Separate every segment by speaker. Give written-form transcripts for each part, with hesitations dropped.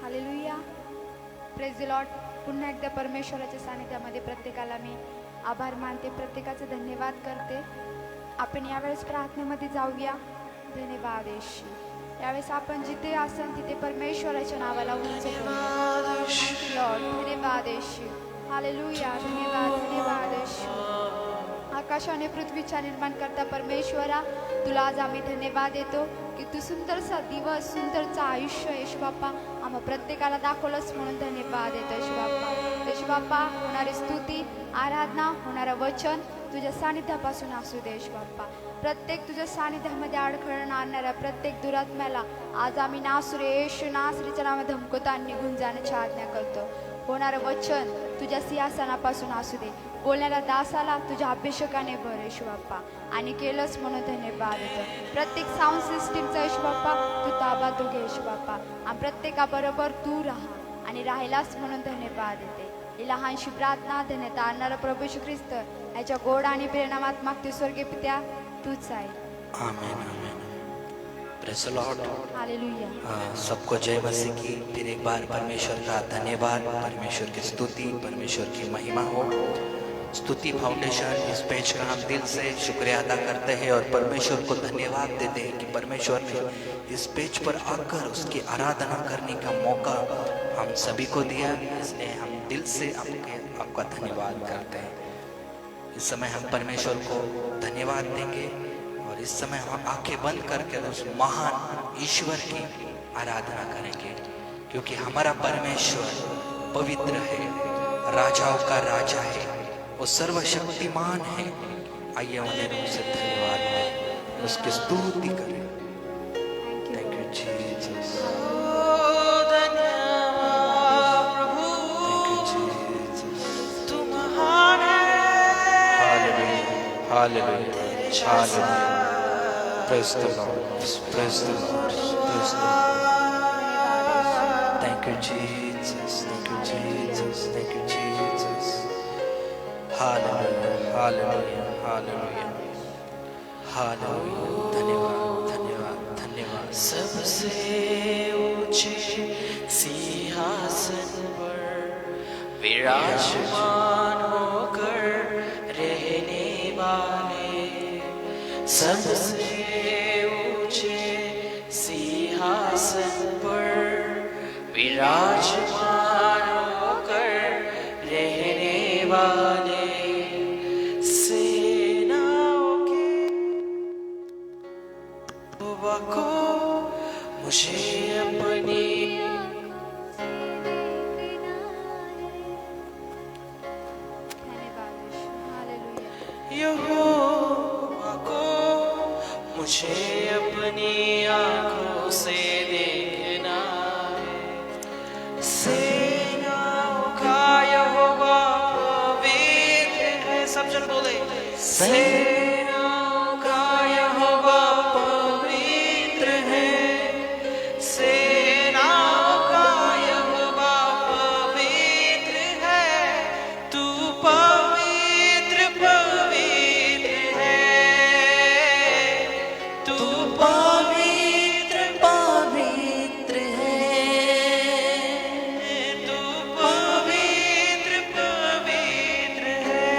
Speaker 1: Hallelujah. Praise the Lord. पुन्हा एकदा परमेश्वराच्या सानिध्यामध्ये प्रत्येकाला मी आभार मानते, प्रत्येकाचे धन्यवाद करते. आपण यावेळेस प्रार्थनेमध्ये जाऊया. धन्यवाद येशू. यावेळेस आपण जिथे असाल तिथे परमेश्वराच्या नावाला उंच करूया. लॉर्ड धन्यवाद येशू. हालेलुया. धन्यवाद धन्यवाद येशू. आकाश आणि पृथ्वीचा निर्माण करता परमेश्वरा, तुला आज आम्ही धन्यवाद देतो की तू सुंदरसा दिवस, सुंदरचं आयुष्य येशू बाप्पा आम्हा प्रत्येकाला दाखवलंस म्हणून धन्यवाद देतो येशू बाप्पा. येशू बाप्पा, होणारी स्तुती, आराधना, होणारं वचन तुझ्या सानिध्यापासून असू दे येशू बाप्पा. प्रत्येक तुझ्या सानिध्यामध्ये अडखळण आणणाऱ्या प्रत्येक दुरात्म्याला आज आम्ही नासुरे येशू नासरीच्या नावात धमकतो आणि निघून जाण्याची आज्ञा करतो. होणारं वचन तुझ्या सिंहासनापासून असू दे. बोलणाऱ्या दासाला तुझ्या अभिषेकाने भर येशू बाप्पा आणि केलंच म्हणून धन्यवाद देतो. प्रत्येक साऊंड सिस्टीमचा येशू बाप्पा तू ताबा तू घे येशू बाप्पा आणि प्रत्येकाबरोबर तू राहा आणि राहिलास म्हणून धन्यवाद देते. ही लहानशी प्रार्थना धन्यता आणणारा प्रभू येशू ख्रिस्त याच्या गोड आणि प्रेरणात मागते स्वर्गीय पित्या तूच आहे.
Speaker 2: आमीन आमीन. Praise the Lord.
Speaker 1: हालेलुया.
Speaker 2: सबको जय मसीह की. फिर एक बार परमेश्वर का धन्यवाद, परमेश्वर की स्तुति, परमेश्वर की महिमा हो. स्तुति फाउंडेशन इस पेज का हम दिल से शुक्रिया अदा करते हैं और परमेश्वर को धन्यवाद देते हैं कि परमेश्वर ने इस पेज पर आकर उसकी आराधना करने का मौका हम सभी को दिया. इसलिए हम दिल से आपका धन्यवाद करते हैं. इस समय हम परमेश्वर को धन्यवाद देंगे और इस समय हम आंखें बंद करके उस महान ईश्वर की आराधना करेंगे, क्योंकि हमारा परमेश्वर पवित्र है, राजाओं का राजा है, वो सर्वशक्तिमान है. आइए उन्हें उनसे धन्यवाद दें, उसकी स्तुति करें. Thank you Jesus. Hallelujah. Hallelujah. Praise the Lord. Praise the Lord. Praise the Lord. Thank you, Jesus. Thank you, Jesus. Thank you, Jesus. Hallelujah. Hallelujah. Hallelujah. Hallelujah. धन्यवाद, धन्यवाद, धन्यवाद.
Speaker 3: सबसे ऊंचे सिंहासन पर विराजमान होकर रहने वाले, सबसे ऊंचे सिंहासन पर विराजमान होकर रहने वाले, सेनाओं के यहोवा को मुझे अपनी यहोवा को मुझे अपनी आंखों से देखना है. सेनाओं का यहोवा पवित्र है. सब जन बोले, सेनाओं का यहोवा पवित्र है. सेनाओं का यहोवा पवित्र है. तू पवित्र पवित्र है. तू पवित्र पवित्र है. तू पवित्र पवित्र है.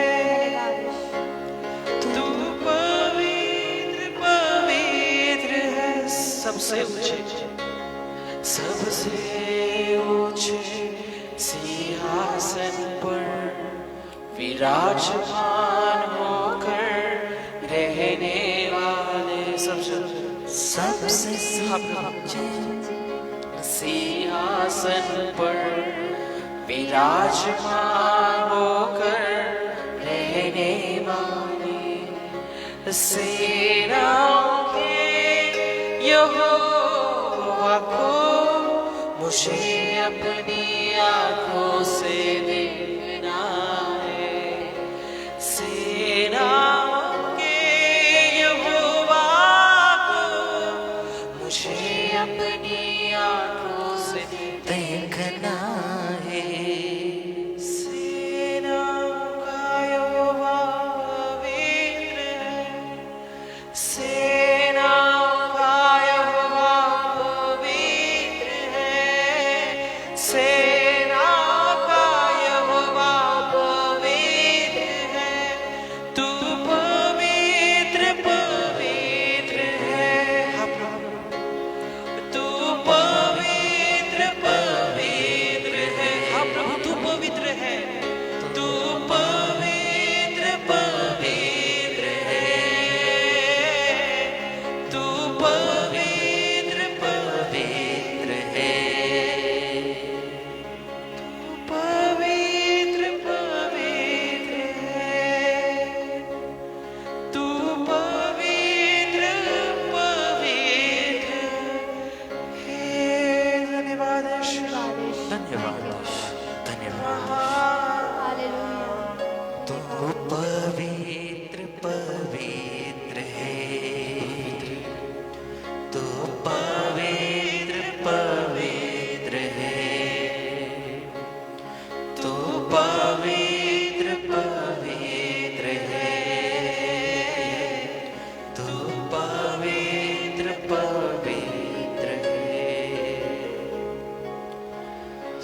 Speaker 3: तू पवित्र पवित्र है. सबसे ऊंचे, सबसे ऊंचे सिंहासन पर विराजमान होकर रहने वाले, सबसे ऊंचे सिंहासन पर विराजमान होकर रहने वाले, सेनाओं के यहोवा को मुझे अपनी आंखों से देखना है. सेनाओं के यहोवा को मुझे अपनी आंखों से देखना है. सेनाओं का यहोवा पवित्र है. सेनाओं का यहोवा पवित्र है.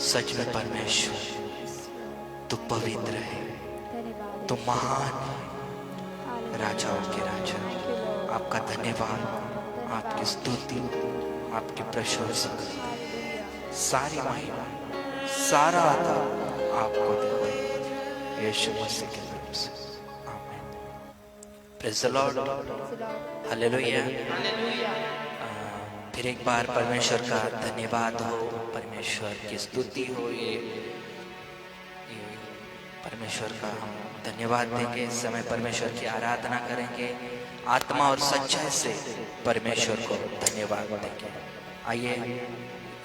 Speaker 2: सच में परमेश्वर तू पवित्र है,
Speaker 1: धन्यवाद
Speaker 2: तू महान है,
Speaker 1: हालेलुया।
Speaker 2: राजाओं के राजा।
Speaker 1: Thank you, Lord.
Speaker 2: आपका धन्यवाद, आपकी स्तुति, आपकी प्रशंसा,
Speaker 1: हालेलुया।
Speaker 2: सारी महिमा, सारा आदर आपको देते हैं यीशु मसीह के नाम से, आमीन। Praise the Lord,
Speaker 1: Praise the Lord.
Speaker 2: Hallelujah.
Speaker 1: Hallelujah.
Speaker 2: फिर एक बार परमेश्वर का धन्यवाद हो, परमेश्वर की स्तुति हो। ये परमेश्वर का हम धन्यवाद देंगे। इस समय परमेश्वर की आराधना करेंगे, आत्मा और सच्चाई से परमेश्वर को धन्यवाद देंगे। आइए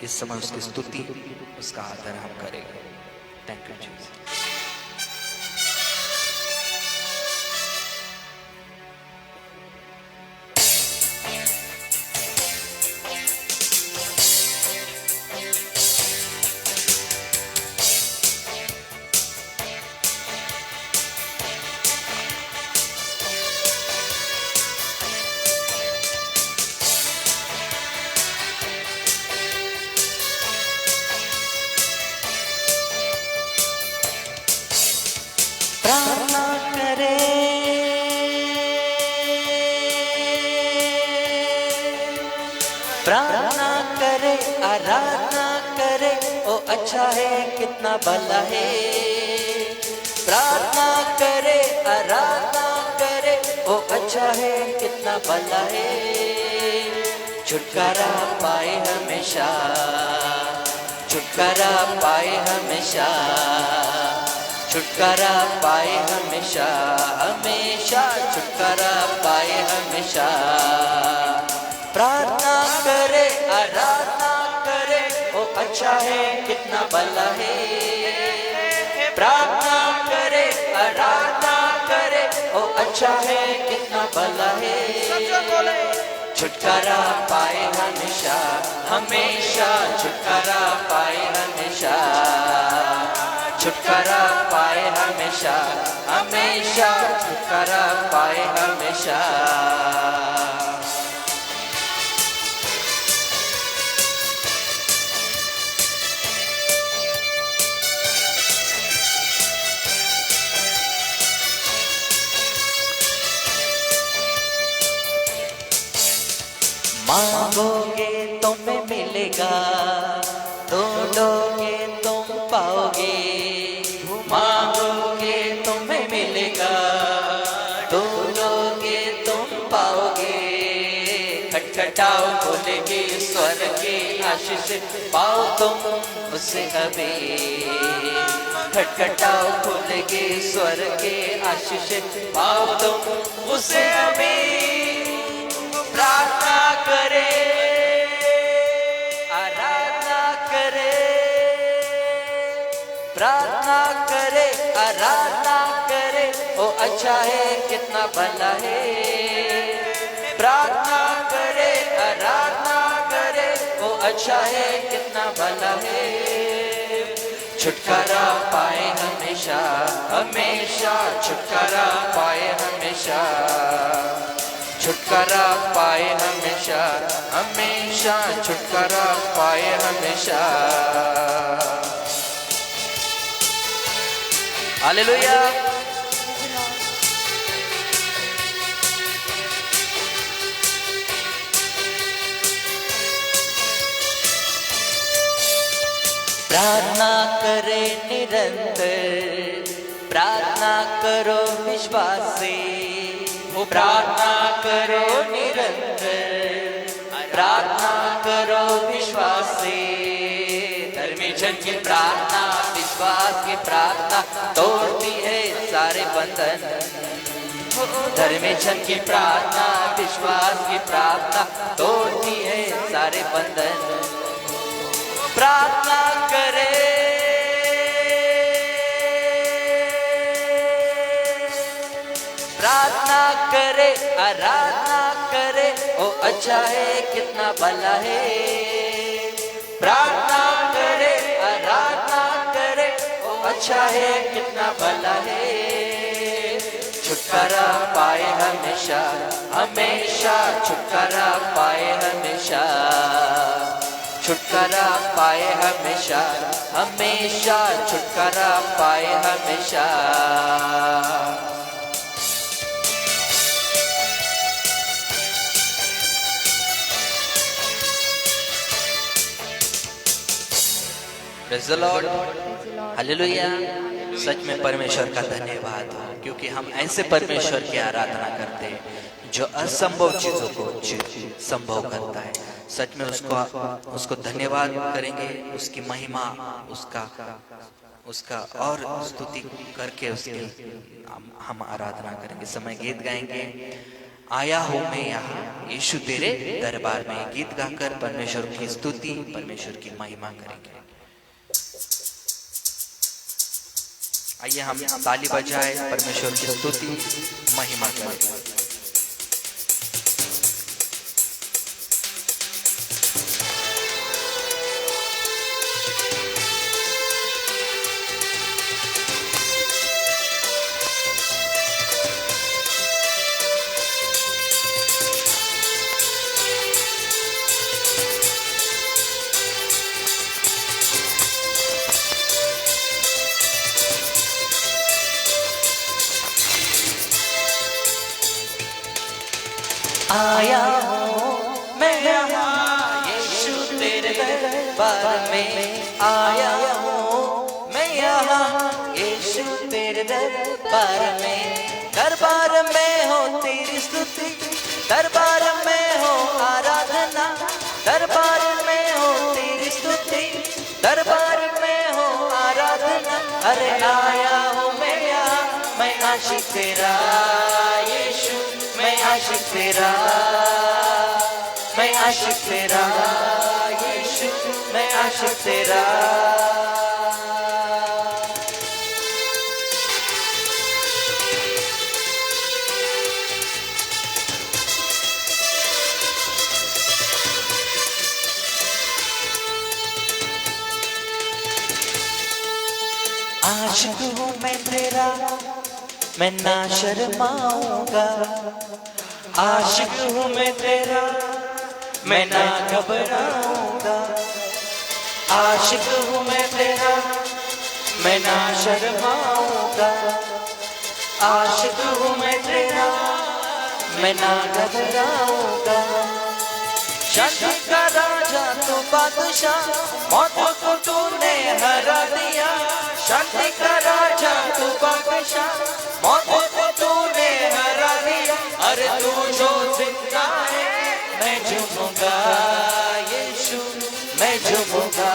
Speaker 2: इस समय उसकी स्तुति, उसका आदर हम करेंगे। Thank you Jesus. प्रार्थना करे, प्रार्थना करे, आराधना करे, ओ अच्छा है कितना भला है। प्रार्थना करे, आराधना करे, ओ अच्छा है कितना भला है। छुटकारा पाए हमेशा, छुटकारा पाए हमेशा, छुटकारा पाए हमेशा, हमेशा छुटकारा पाए हमेशा। प्रार्थना करे, आराधना करे, ओ अच्छा है कितना भला है। प्रार्थना करे, आराधना करे, ओ अच्छा है कितना भला है। छुटकारा पाए हमेशा, हमेशा छुटकारा पाए हमेशा, छुटकारा पाए हमेशा, हमेशा छुटकारा पाए हमेशा। मांगोगे तुम्हें मिलेगा, ढूंढोगे तुम पाओगे। मांगोगे तुम्हें मिलेगा, ढूंढोगे तुम पाओगे। खटखटाओ खोलेगी स्वर की आशीष पाओ तुम उसे अभी। खटखटाओ खोलेगी स्वर की आशीष पाओ तुम उसे अभी। प्रार्थना करे, आराधना करे, प्रार्थना करे, आराधना करे, ओ अच्छा है कितना भला है। प्रार्थना करे, आराधना करे, ओ अच्छा है कितना भला है। छुटकारा पाए हमेशा, हमेशा छुटकारा पाए हमेशा, छुटकारा पाए हमेशा, हमेशा छुटकारा पाए हमेशा। हालेलुया। प्रार्थना करे निरंतर, प्रार्थना करो विश्वास से। प्रार्थना करो निरंतर, प्रार्थना करो विश्वास से। धर्मी जन की प्रार्थना, विश्वास की प्रार्थना तोड़ती है सारे बंधन। धर्मी जन की प्रार्थना, विश्वास की प्रार्थना तोड़ती है सारे बंधन। प्रार्थना करे, प्रार्थना करे, आराधना करे, ओ अच्छा है कितना भला है। प्रार्थना करे, आराधना करे, ओ अच्छा है कितना भला है। छुटकारा पाए हमेशा, हमेशा छुटकारा पाए हमेशा, छुटकारा पाए हमेशा, हमेशा छुटकारा पाए हमेशा। Praise the Lord, hallelujah. सच में परमेश्वर का धन्यवाद हो, क्योंकि हम ऐसे परमेश्वर की आराधना करते हैं जो असंभव चीजों को संभव करता है। सच में उसको धन्यवाद करेंगे, उसकी महिमा, उसका और स्तुति करके उसकी हम आराधना करेंगे। समय गीत गाएंगे, आया हूं मैं यहाँ यीशु तेरे दरबार में। गीत गाकर परमेश्वर की स्तुति, परमेश्वर की महिमा करेंगे। आइए हम ताली बजाए परमेश्वर की स्तुति महिमा करें। आया हूँ मैं यहाँ यीशु तेरे दरबार में। आया हूँ मैं यहाँ यीशु तेरे दरबार में। दरबार में हो तेरी स्तुति, दरबार में हो आराधना, दरबार में हो तेरी स्तुति, दरबार में हो आराधना। अरे आया हूँ मैं यहाँ, मैं आशिक तेरा यीशु, मैं आशिक तेरा, मैं आशिक तेरा यीशु, मैं आशिक तेरा। आशिक हूँ मैं तेरा, मैं ना शर्माऊंगा। आशिक हूँ मैं तेरा, मैं ना घबराऊंगा। आशिक हूँ मैं तेरा, मैं ना शर्माऊंगा। आशिक हूँ मैं तेरा, मैं ना घबराऊंगा। शांति का राजा तू बादशाह, मौत को तूने हरा दिया। शांति का राजा तू बादशाह, मौत को तूने हरा दिया। अरे तू जो जिंदा है, मैं झूमूंगा यीशु, मैं झूमूंगा,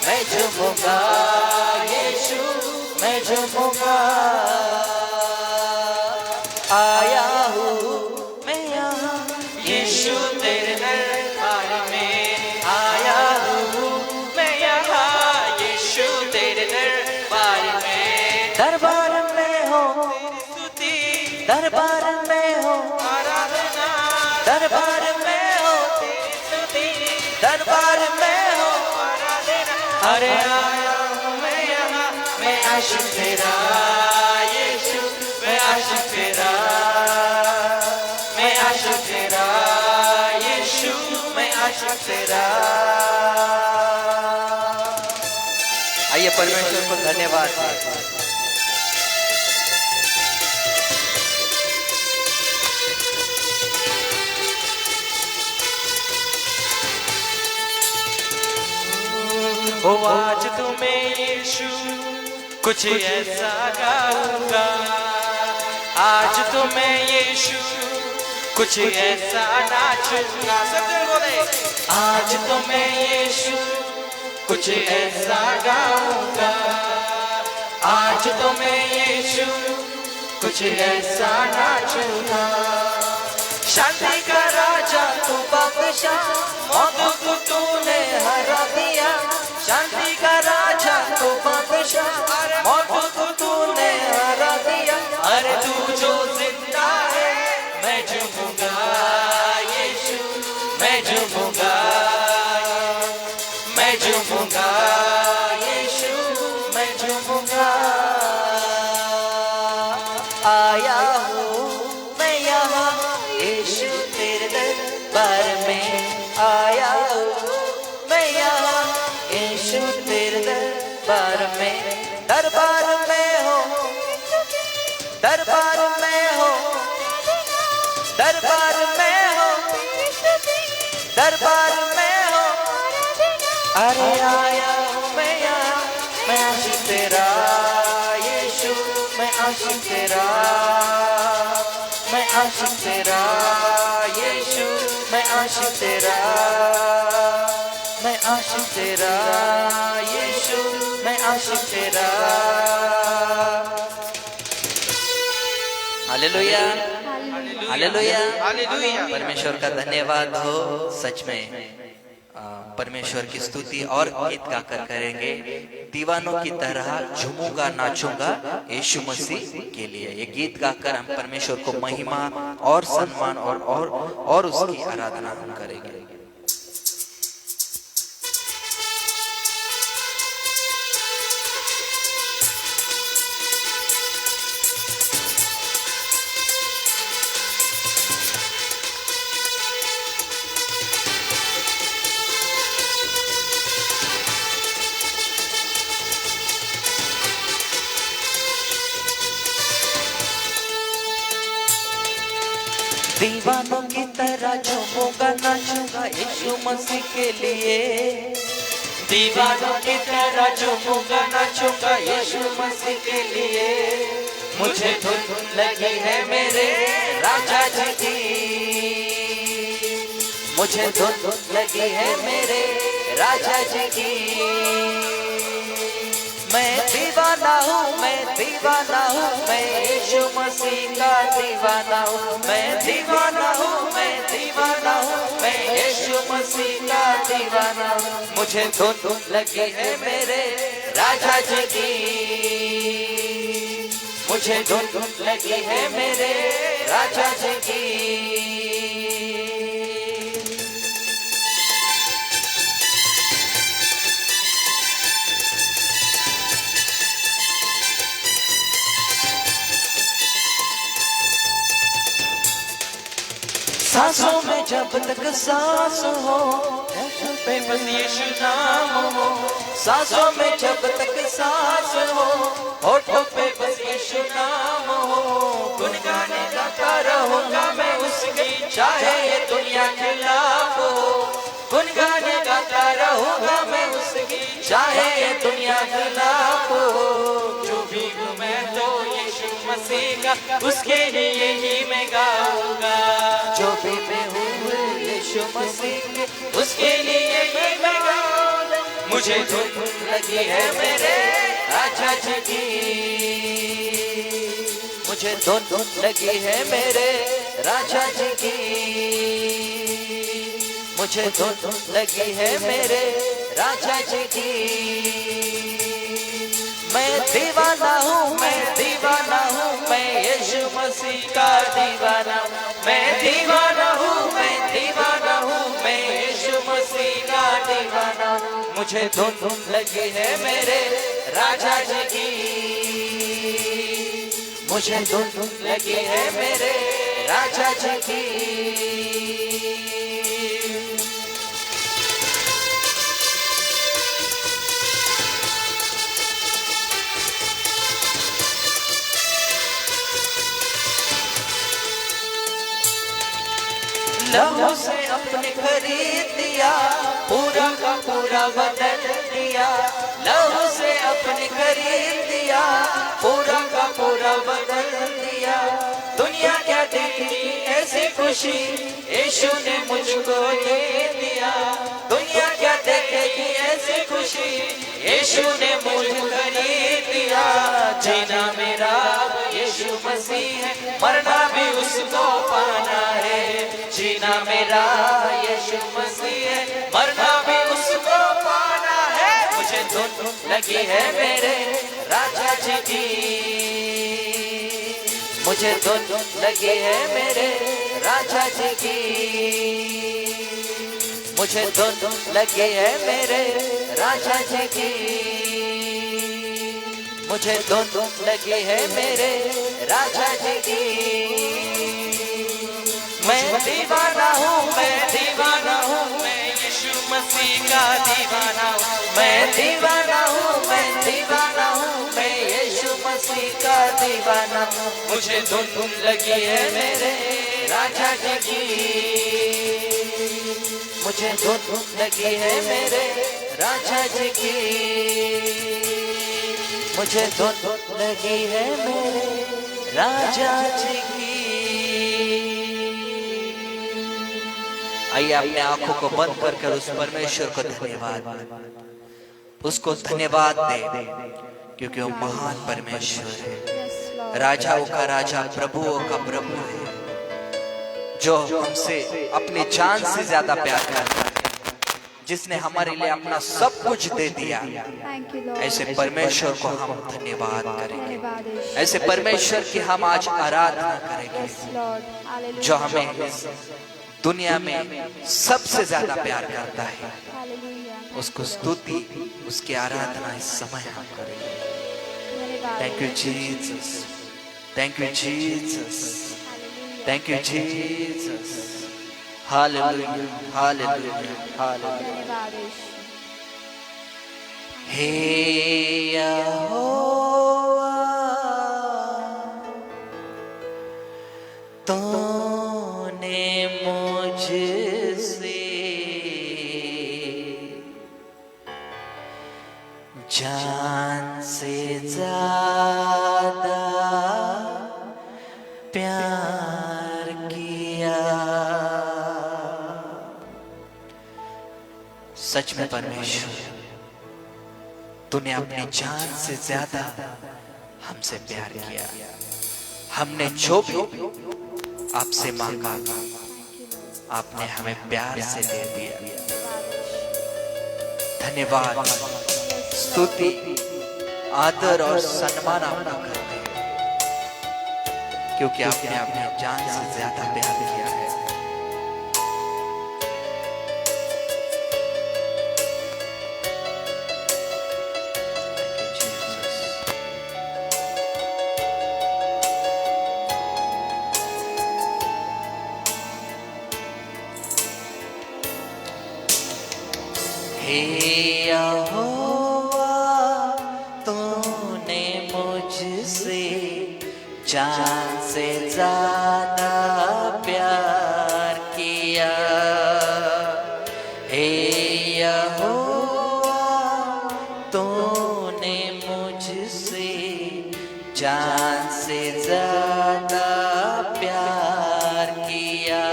Speaker 2: मैं झूमूंगा यीशु, मैं झूमूंगा। आया हूँ मैं यहाँ यीशु तेरे दरबार में। आया हूँ मैं यहाँ यीशु तेरे दरबार में। दरबार में हो स्तुति, दरबार में हो आराधना, दरबार में हो स्तुति, दरबार में हो आराधना। अरे आया हूँ मैं यहाँ, मैं आशिक तेरा यीशु, मैं आशिक तेरा, मैं आशिक तेरा यीशु, मैं आशिक तेरा। आइए परमेश्वर को धन्यवाद दें। ओ आज तुम्हें यीशु कुछ ऐसा गाऊंगा। आज तुम्हें यीशु कुछ ऐसा नाचूंगा। सबसे बोले, आज तुम्हें यीशु कुछ ऐसा गाऊंगा। आज तुम्हें यीशु कुछ ऐसा नाचूंगा। शांति का राजा तू बादशाह, मौत को तूने हरा दिया। शांति का राजा तू बादशाह, मौत को तूने हरा दिया। अरे तू जो जिंदा है, मैं झूमूंगा यीशु, मैं झूमूंगा, मैं झूमूंगा यीशु, मैं झूमूंगा। आया हूँ मैं यहाँ यीशु तेरे दरबार में। आया
Speaker 3: दरबार में हो। अरे आया हूँ मैं यहाँ, मैं आशिक तेरा यीशु, मैं आशिक तेरा, मैं आशिक तेरा यीशु, मैं आशिक तेरा, मैं आशिक तेरा यीशु, मैं आशिक तेरा। Hallelujah, hallelujah,
Speaker 2: hallelujah. परमेश्वर का धन्यवाद हो। सच में परमेश्वर की स्तुति और गीत गाकर करेंगे। दीवानों की तरह झूमूंगा नाचूंगा यीशु मसीह के लिए। ये गीत गाकर हम परमेश्वर को महिमा और सम्मान और उसकी आराधना हम करेंगे।
Speaker 3: दीवानों की तरह झूमूंगा नाचूंगा यीशु मसीह के लिए। दीवानों की तरह झूमूंगा नाचूंगा यीशु मसीह के लिए। मुझे धुन लगी है मेरे राजा जी की, मुझे धुन लगी है मेरे राजा जी की। मैं दीवाना हूँ, मैं दीवाना हूँ, मैं यीशु मसीह का दीवाना हूँ। मैं दीवाना हूँ, मैं दीवाना हूँ, मैं यीशु मसीह का दीवाना हूँ। मुझे धुन लगी है मेरे राजा जी की, मुझे धुन लगी है मेरे राजा जी की। सांसों में जब तक सांस हो, पे बस यीशु नाम हो। सांसों में जब तक सांस हो, होठों पे बस यीशु नाम हो। गुनगाने गाता रहूंगा मैं उसकी, चाहे ये दुनिया खिलाफ हो। गुनगाने गाता रहूंगा मैं उसकी, चाहे ये दुनिया खिलाफ हो। जो भी हूँ मैं तो यीशु मसीह का, उसके लिए ही मैं गाऊंगा। जो भी मैं हूँ यीशु मसीह के, उसके लिए ही मैं गाऊंगा। मुझे धुन लगी है मेरे राजा जी की, मुझे धुन लगी है मेरे राजा जी की। मुझे धुन लगी है मेरे राजा जी की। मैं दीवाना हूँ, मैं दीवाना हूँ, मैं यीशु मसीह का दीवाना हूँ। मैं दीवाना हूँ, मैं दीवाना हूँ, मैं यीशु मसीह का दीवाना हूँ। मुझे धुन लगी है मेरे राजा जी की, मुझे धुन लगी है मेरे राजा जी की। लहू से अपने खरीद दिया, पूरा का पूरा बदल दिया। लहू से अपने खरीद दिया, पूरा का पूरा बदल दिया। दुनिया क्या देगी ऐसी खुशी, यीशु ने मुझको दे दिया। दुनिया क्या देखेगी ऐसी खुशी, यीशु ने मुझको खरीद दिया। जीना मेरा यीशु मसीह है, मरना भी उसको पाना है। जीना मेरा यीशु मसीह है, मरना भी उसको पाना है। मुझे धुन लगी है मेरे राजा जी की, मुझे धुन लगी है मेरे राजा जी की। मुझे धुन लगी है मेरे राजा जी की, मुझे धुन लगी है मेरे राजा जी की। मैं दीवाना हूँ, मैं दीवाना हूँ, मैं यीशु मसीह का दीवाना हूँ। मैं दीवाना हूँ, मैं दीवाना हूँ, मैं यीशु मसीह का दीवाना हूँ। मुझे धुन लगी है मेरे राजा जी की, मुझे धुन लगी है मेरे राजा जी की, मुझे धुन लगी है मेरे राजा जी की। आइए अपने आंखों को बंद कर उस परमेश्वर को धन्यवाद, उसको धन्यवाद दे, क्योंकि वो महान परमेश्वर है,
Speaker 1: Yes, Lord.
Speaker 3: राजाओं का राजा, प्रभुओं का प्रभु है, जो हमसे अपनी जान से ज्यादा प्यार करता है, जिसने हमारे लिए अपना सब कुछ दे दिया।
Speaker 1: Thank you, Lord.
Speaker 3: ऐसे परमेश्वर को हम धन्यवाद करेंगे,
Speaker 1: धन्यवाद यीशु।
Speaker 3: ऐसे परमेश्वर की हम आज आराधना करेंगे,
Speaker 1: Yes, Lord. Hallelujah.
Speaker 3: जो हमें इस दुनिया में सबसे ज्यादा प्यार करता है।
Speaker 1: Hallelujah.
Speaker 3: उसको स्तुति, उसकी आराधना इस समय हम करेंगे।
Speaker 1: धन्यवाद।
Speaker 3: Thank you Jesus, thank you Jesus,
Speaker 1: Hallelujah.
Speaker 3: thank you Jesus, hallelujah, hallelujah, hallelujah।
Speaker 1: धन्यवाद यीशु।
Speaker 3: हे यहोवा, तूने मुझसे जान से ज्यादा प्यार किया। सच में परमेश्वर, तूने अपनी जान से ज्यादा हमसे प्यार किया। हमने जो भी आपसे मांगा, आपने हमें प्यार से दे दिया। धन्यवाद, स्तुति, आदर और सम्मान आपका करते हैं, क्योंकि आपने अपनी जान से ज्यादा प्यार किया है। हे यहोवा, तूने मुझसे जान से ज्यादा प्यार किया। हे यहोवा, तूने मुझसे जान से ज्यादा प्यार किया।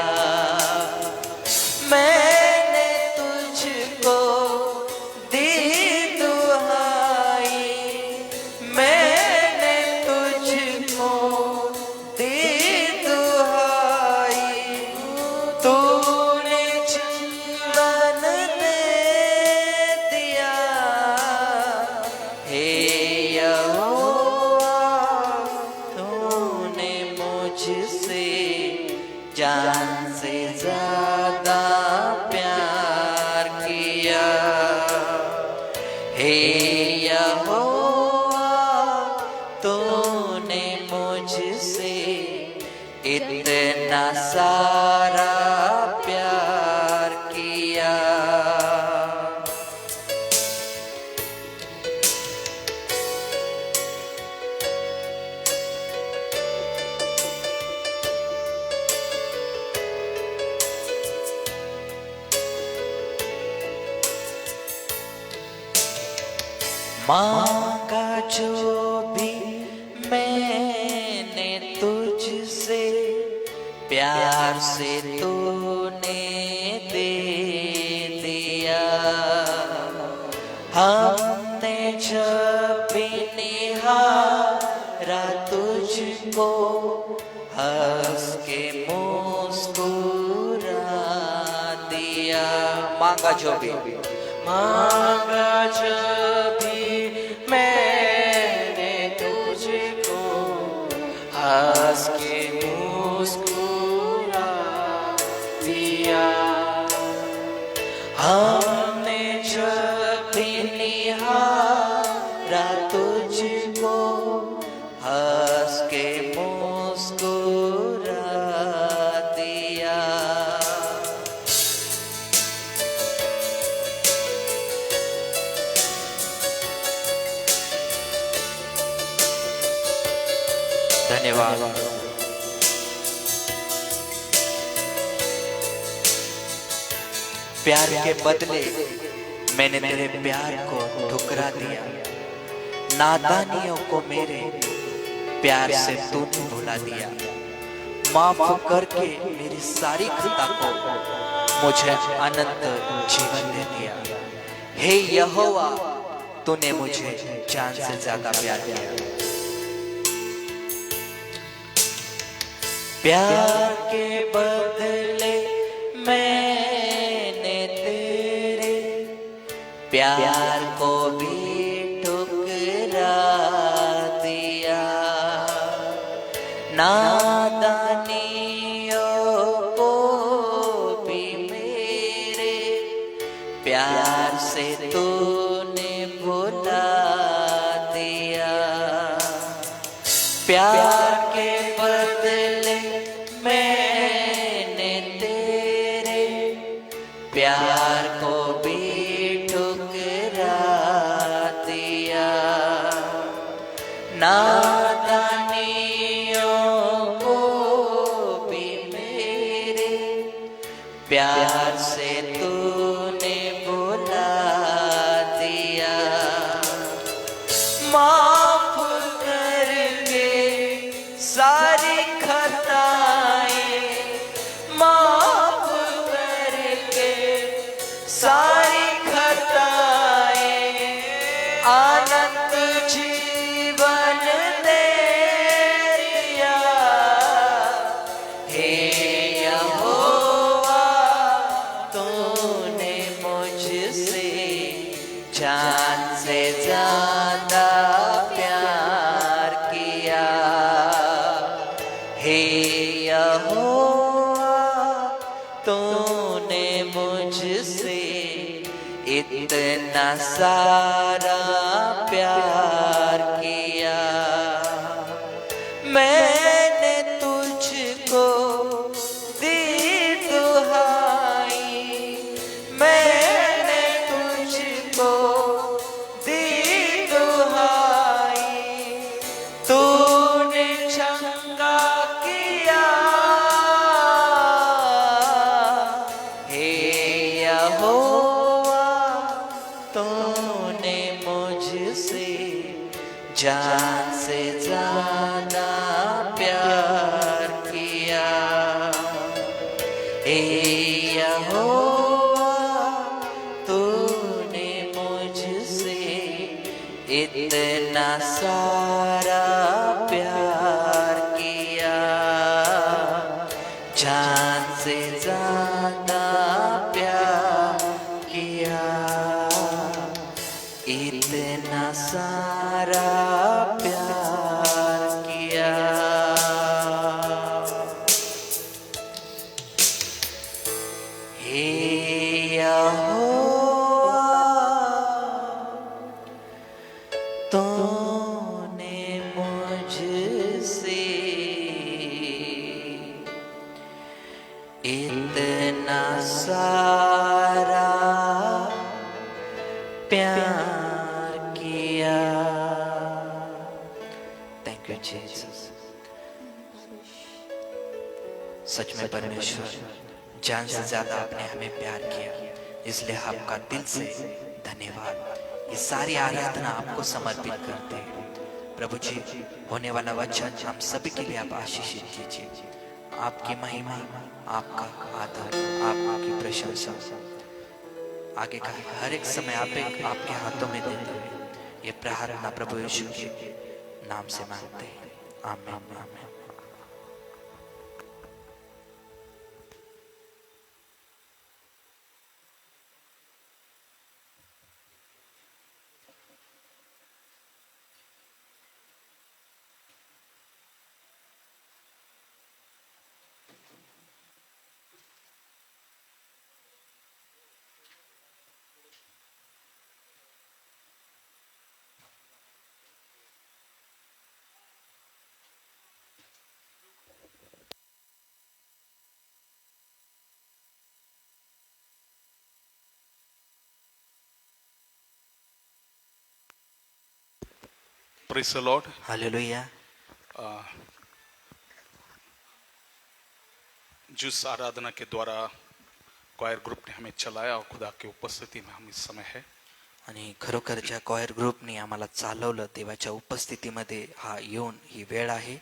Speaker 3: मैंने तुझको दी दुहाई, मैंने तुझको दी दुहाई, तूने जीवन दे दिया। हे यहोवा, तूने मुझसे जान से ज्यादा प्यार किया। हे यहोवा, तूने मुझसे इतना सारा प्यार किया। मांगा जो भी मैंने तुझसे, प्यार से तूने दे दिया। हमने जब भी निहारा तुझको, हंस के मुस्कुरा दिया। मांगा जो भी, मांगा जब भी मैंने तुझको, हंस के मुस्कुरा दिया। हमने जब भी निहारा तुझको, हंस के मुस्कुरा दिया। धन्यवाद।
Speaker 2: प्यार के बदले मैंने तेरे प्यार को ठुकरा दिया। नादानियों को मेरे प्यार से तूने भुला दिया। माफ करके मेरी सारी खता को मुझे अनंत जीवन दे दिया। हे यहोवा, तूने मुझे जान से ज्यादा प्यार किया।
Speaker 3: प्यार के बदले मैंने तेरे प्यार को भी ठुकरा दिया। नादानियों को भी मेरे प्यार से तूने भुला दिया। प्यार के बदले मैंने तेरे प्यार को भी ठुकरा दिया। नादानियों को भी मेरे प्यार से तूने भुला दिया। माफ करके सारी खताएं, माफ करके सारी खताएं, आनंद जीवन दे दिया। हे यहोवा, तूने मुझसे जान से ज्यादा प्यार किया। हे यहोवा, तूने मुझसे इतना सारा प्यार किया। मैंने तुझको दी दुहाई, मैंने तुझको दी दुहाई, तूने चंगा किया। हे यहोवा, तूने मुझसे जान से ज्यादा प्यार किया। हे यहोवा, तूने मुझसे इतना सारा प्यार किया। जान से ज्यादा प्यार किया। इतना सारा प्यार किया। हे यहोवा, तूने मुझसे इतना सारा प्यार किया। Thank you Jesus.
Speaker 2: सच में परमेश्वर जान से ज्यादा आपने हमें प्यार किया, इसलिए आपका दिल से धन्यवाद। ये सारी आराधना आपको समर्पित करते हैं। प्रभु जी, होने वाला वचन हम सभी के लिए आप आशीषित कीजिए। आपकी महिमा, आपका आदर, आपकी प्रशंसा, आगे का हर एक समय आपके हाथों में देते हुए ये प्रार्थना प्रभु यीशु के नाम से मांगते हैं। आमीन, आमीन।
Speaker 4: Praise the Lord.
Speaker 2: हालेलुया।
Speaker 4: जिस आराधना के द्वारा क्वायर ग्रुप ने हमें चलाया और खुदा की उपस्थिति में हम इस समय है।
Speaker 2: आणि खरोखर ज्या कॉयर ग्रुपने आम्हाला चालवलं देवाच्या उपस्थितीमध्ये हा येऊन ही वेळ आहे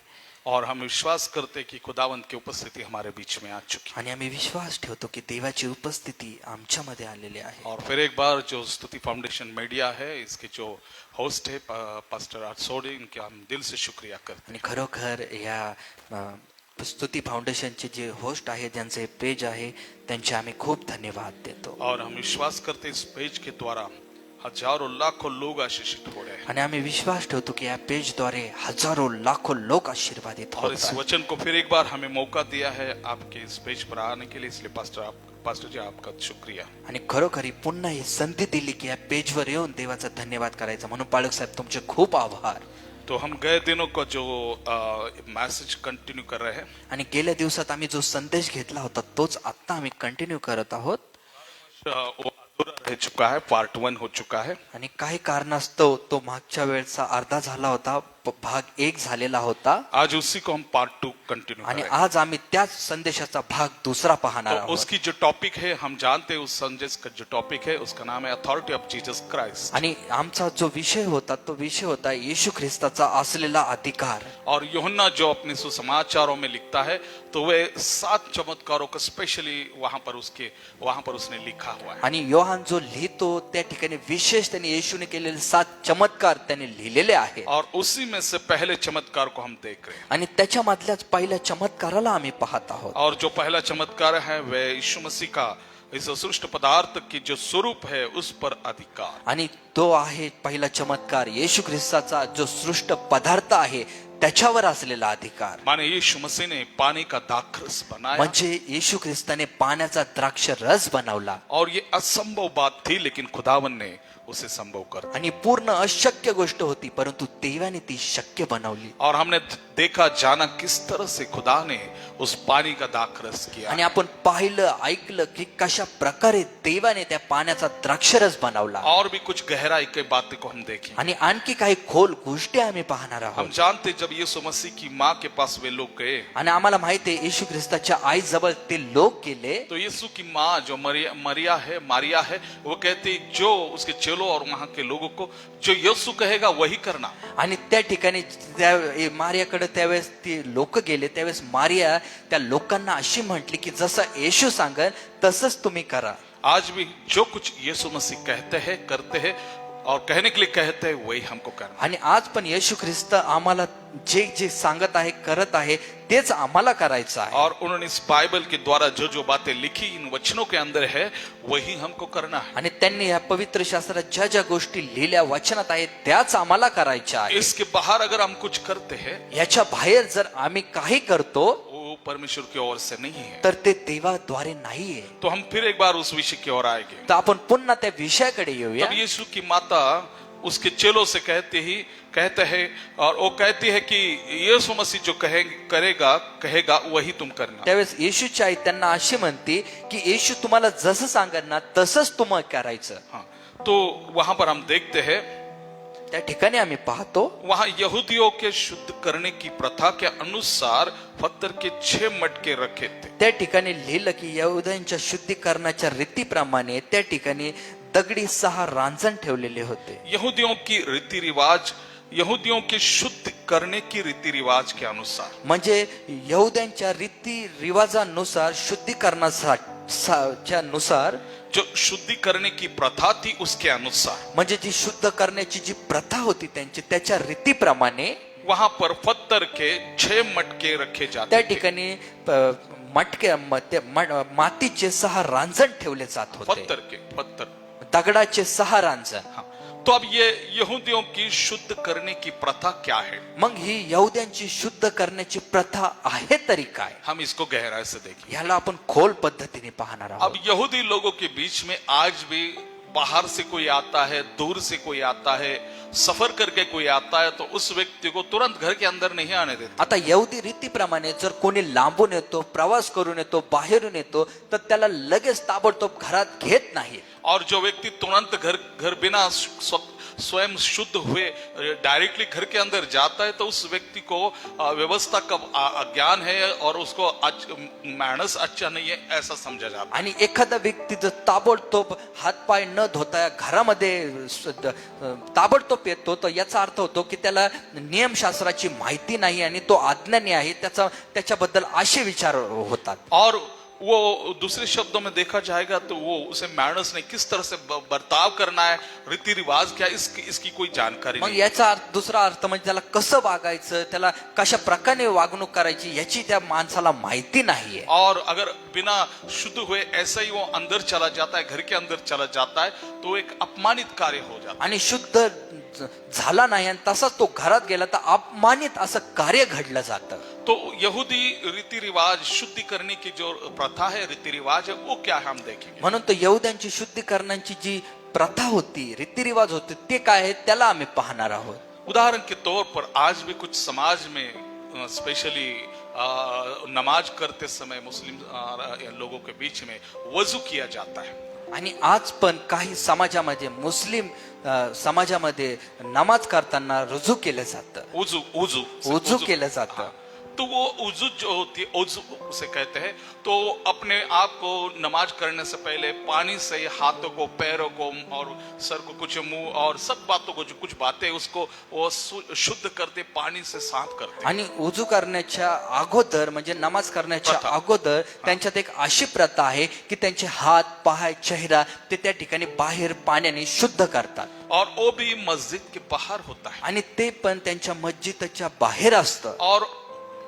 Speaker 4: और हम विश्वास करते कि खुदावंत की उपस्थिति हमारे बीच में आ चुकी
Speaker 2: आणि आम्ही विश्वास ठेवतो की देवाची उपस्थिती आमच्यामध्ये आलेली आहे
Speaker 4: और फिर एक बार जो स्तुति फाउंडेशन मीडिया है इसके जो होस्ट है पास्टर आरसोडी, इनके हम दिल से शुक्रिया करते
Speaker 2: आणि खरोखर या स्तुती फाउंडेशनचे जे होस्ट आहे ज्यांचे पेज आहे त्यांचे आम्ही खूप धन्यवाद देतो
Speaker 4: हैं। और हम विश्वास करते इस पेज के द्वारा हजारों लाखों लोग आशीषित हो रहे हैं
Speaker 2: आणि आम्ही विश्वास ठेवतो की या पेजद्वारे हजारो लाखो लोक आशीर्वादित
Speaker 4: और
Speaker 2: होत
Speaker 4: इस
Speaker 2: आहेत
Speaker 4: वचन को फिर एक बार हमें मौका दिया है आपके इस पेज पर आने के लिए, इसलिए पास्टर जी आपका शुक्रिया।
Speaker 2: आणि खरोखरी पुन्हा ही संधी दिली की या पेजवर येऊन देवाचा धन्यवाद करायचा म्हणून पाळक साहेब तुमचे खूप आभार।
Speaker 4: तो हम गए दिनों का जो मैसेज कंटिन्यू कर रहे हैं
Speaker 2: आणि गेल्या दिवसात आम्ही जो संदेश घेतला होता तोच आता आम्ही कंटिन्यू करत आहोत
Speaker 4: वो अधूरा रह चुका है, पार्ट 1 हो चुका है
Speaker 2: आणि काही कारणास्तव तो मागच्या वेळचा अर्धा झाला होता, भाग 1 झालेला होता
Speaker 4: आज उसी को हम पार्ट 2 कंटिन्यू
Speaker 2: आणि
Speaker 4: करेंगे।
Speaker 2: आज आम्ही त्याच संदेशाचा भाग 2 पाहणार
Speaker 4: तो
Speaker 2: आहोत।
Speaker 4: उसकी जो टॉपिक है हम जानते हैं, उस संदेश का जो टॉपिक है उसका नाम है अथॉरिटी ऑफ जीसस क्राइस्ट।
Speaker 2: आणि आमचा जो विषय होता तो विषय होता येशू ख्रिस्ताचा असलेला अधिकार।
Speaker 4: और यूहन्ना जो अपने सुसमाचारों में लिखता है तो वे 7 चमत्कारों का स्पेशली वहां पर उसने लिखा हुआ है।
Speaker 2: आणि योहान जो लिहितो त्या ठिकाणी विशेष त्यांनी येशूने केलेले 7 चमत्कार त्यांनी लिहिलेले आहेत
Speaker 4: और उसी में से पहले चमत्कार को हम देख रहे हैं।
Speaker 2: आणि त्याच्यामधल्याच पहिल्या चमत्काराला आम्ही पाहत आहोत।
Speaker 4: और जो पहला चमत्कार है वह यीशु मसीह का इस सृष्ट पदार्थ की जो स्वरूप है उस पर अधिकार।
Speaker 2: आणि तो आहे पहिला चमत्कार येशू ख्रिस्ताचा जो सृष्ट पदार्थ आहे त्याच्यावर असलेला अधिकार।
Speaker 4: माने यीशु मसीह ने पानी का दाखरस बनाया
Speaker 2: म्हणजे येशू ख्रिस्ताने पाण्याचा द्राक्ष रस बनवला
Speaker 4: और ये असंभव बात थी, लेकिन खुदावन ने उसे संभव कर दिया।
Speaker 2: आणि पूर्ण अशक्य गोष्ट होती परंतु देवाने ती शक्य बनवली।
Speaker 4: और हमने देखा जाना किस तरह से खुदा ने उस पानी का दाखरस किया
Speaker 2: आणि आपण पाहिलं ऐकलं की कशा प्रकारे देवाने त्या पाण्याचा द्राक्षरस बनवला।
Speaker 4: और भी कुछ गहराई की बातें को हम देखें।
Speaker 2: आणि आणखी काही खोल गोष्टी आम्ही पाहणार
Speaker 4: हम
Speaker 2: आहोत।
Speaker 4: जानते जब यीशु मसीह की माँ के पास वे लोग गए
Speaker 2: आणि आम्हाला माहिती आहे येशू ख्रिस्ताच्या आई जवळ ते लोक गेले
Speaker 4: तो यीशु की माँ जो मारिया है वो कहती जो उसके चेलों और वहां के लोगों को जो यीशु कहेगा वही करना।
Speaker 2: आणि त्या ठिकाणी त्या मारियाकडे त्यावेळेस ते लोक गेले त्यावेळेस मारिया त्या लोकांना अशी म्हटली की जसं येशू सांगेल तसंच तुम्ही करा।
Speaker 4: आज भी जो कुछ यीशु मसीह कहते हैं करते हैं और कहने के लिए कहते हैं वही हमको करना।
Speaker 2: आणि आज पण येशू ख्रिस्त आम्हाला जे जे सांगत आहे करत आहे तेच आम्हाला करायचं आहे।
Speaker 4: और उन्होंने इस बाइबल के द्वारा जो जो बातें लिखी इन वचनों के अंदर है वही हमको करना है।
Speaker 2: आणि त्यांनी या पवित्र शास्त्रात ज्या ज्या गोष्टी लिहिल्या वचनात आहेत त्याच आम्हाला करायच्या आहेत।
Speaker 4: इसके बाहर अगर हम कुछ करते हैं
Speaker 2: याच्या बाहेर जर आम्ही काही करतो
Speaker 4: वो परमेश्वर की ओर से नहीं है।
Speaker 2: तर ते देवाद्वारे नाहीये।
Speaker 4: तो हम फिर एक बार उस विषय की ओर आएंगे।
Speaker 2: तर आपण पुन्हा त्या विषयाकडे येऊया।
Speaker 4: तब यीशु की माता उसके चेलों से कहते हैं और वो कहती है कि यीशु मसीह जो कहेगा वही तुम करना।
Speaker 2: त्यावेळेस येशूची आई त्यांना अशी म्हणते की येशू तुम्हाला जसं सांगेल ना तसंच तुम्हाला करायचं।
Speaker 4: हाँ, तो वहां पर हम देखते हैं
Speaker 2: त्या ठिकाणी आम्ही पाहतो
Speaker 4: वहां यहूदियों के शुद्ध करने की प्रथा के अनुसार पत्थर के 6 मटके रखे थे।
Speaker 2: त्या ठिकाणी लिहिलं की यहूद्यांच्या शुद्धीकरणाच्या रीतीप्रमाणे त्या ठिकाणी दगडी 6 रांजण ठेवलेले होते।
Speaker 4: यहूदियों के शुद्ध करने की रीति रिवाज के अनुसार
Speaker 2: म्हणजे यहूद्यांच्या रीती रिवाजानुसार शुद्धीकरणाच्या नुसार
Speaker 4: जो शुद्धि करने की प्रथा थी उसके अनुसार
Speaker 2: म्हणजे जी शुद्ध करण्याची जी प्रथा होती त्यांची त्याच्या रीतीप्रमाणे
Speaker 4: वहां पर पत्थर के 6 मटके रखे जाते
Speaker 2: त्या
Speaker 4: थे।
Speaker 2: ठिकाणी मातीचे 6 रांजण ठेवले जात होते।
Speaker 4: पत्थर
Speaker 2: दगडाचे 6 रांजण।
Speaker 4: हाँ, तो अब ये यहूदियों की शुद्ध करने की प्रथा क्या है?
Speaker 2: मग ही यहूद्यांची शुद्ध करण्याची प्रथा आहे तरी काय?
Speaker 4: हम इसको गहराई से देखें।
Speaker 2: याला आपण खोल पद्धतीने पाहणार आहोत।
Speaker 4: अब यहूदी लोगों के बीच में आज भी बाहर से कोई आता है, दूर से कोई आता है, सफर करके कोई आता है तो उस व्यक्ति को तुरंत घर के अंदर नहीं आने देते।
Speaker 2: आता यहूदी रीतीप्रमाणे जर कोणी लांबून येतो प्रवास करून येतो बाहेरून येतो तर त्याला लगेच ताबडतोब घरात घेत नाही।
Speaker 4: और जो व्यक्ति तुरंत घर बिना स्वयं शुद्ध हुए डायरेक्टली घर के अंदर जाता है तो उस व्यक्ति को व्यवस्था का ज्ञान है और उसको मानस अच्छा नहीं है ऐसा समझा जाता है।
Speaker 3: आणि एखादा व्यक्ती जर ताबडतोब हातपाय न धुता घरामध्ये ताबडतोब येतो तर याचा अर्थ होतो की त्याला नियमशास्त्राची माहिती नाही आणि तो अज्ञानी आहे, त्याच्याबद्दल असे विचार होतात.
Speaker 4: और वो दूसरे शब्दों में देखा जाएगा तो वो उसे मैनर्स नहीं, किस तरह से बर्ताव करना है, रीति रिवाज क्या है, इसकी कोई जानकारी
Speaker 3: मग
Speaker 4: नहीं.
Speaker 3: याचा दुसरा अर्थ म्हणजे त्याला कसं वागायचं, त्याला कशा प्रकारे वागणूक करायची याची त्या माणसाला माहिती नाहीये.
Speaker 4: और अगर बिना शुद्ध हुए ऐसा ही वो अंदर चला जाता है, घर के अंदर चला जाता है तो एक अपमानित कार्य हो जाता है.
Speaker 3: आणि शुद्ध झाला नाही आणि तसाच तो घरात गेला तर अपमानित असं कार्य घडलं जातं.
Speaker 4: तो यहूदी रीति रिवाज शुद्धि करने की जो प्रथा है, रीति रिवाज है, वो क्या है हम देखेंगे.
Speaker 3: म्हणून तो यहूद्यांची शुद्धीकरणाची जी प्रथा होती, रीतिरिवाज होते, ते काय आहे त्याला आम्ही पाहणार आहोत.
Speaker 4: उदाहरण के तौर पर आज भी कुछ समाज में स्पेशली नमाज करते समय मुस्लिम लोगों के बीच में वजू किया जाता है.
Speaker 3: आणि आज पण काही समाजामध्ये मुस्लिम समाजामध्ये नमाज करताना रुजू केलं जातं, उजू केलं जातं.
Speaker 4: तो वो उजू जो होती है, उजू उसे कहते हैं. तो अपने आप को नमाज करने से पहले पानी से हाथों को, पैरों को और सर को, कुछ मुंह और सब बातों को, जो कुछ बातें उसको वो शुद्ध करते, पानी से साफ करते.
Speaker 3: आणि उजू करण्याच्या अगोदर म्हणजे नमाज करण्याच्या अगोदर त्यांच्यात एक अशी प्रथा आहे की त्यांचे हात, पाय, चेहरा ते त्या ठिकाणी बाहेर पाण्याने शुद्ध करतात.
Speaker 4: और वो भी मस्जिद के बाहर होता है.
Speaker 3: आणि ते पण त्यांच्या मस्जिदच्या बाहेर असतं.
Speaker 4: और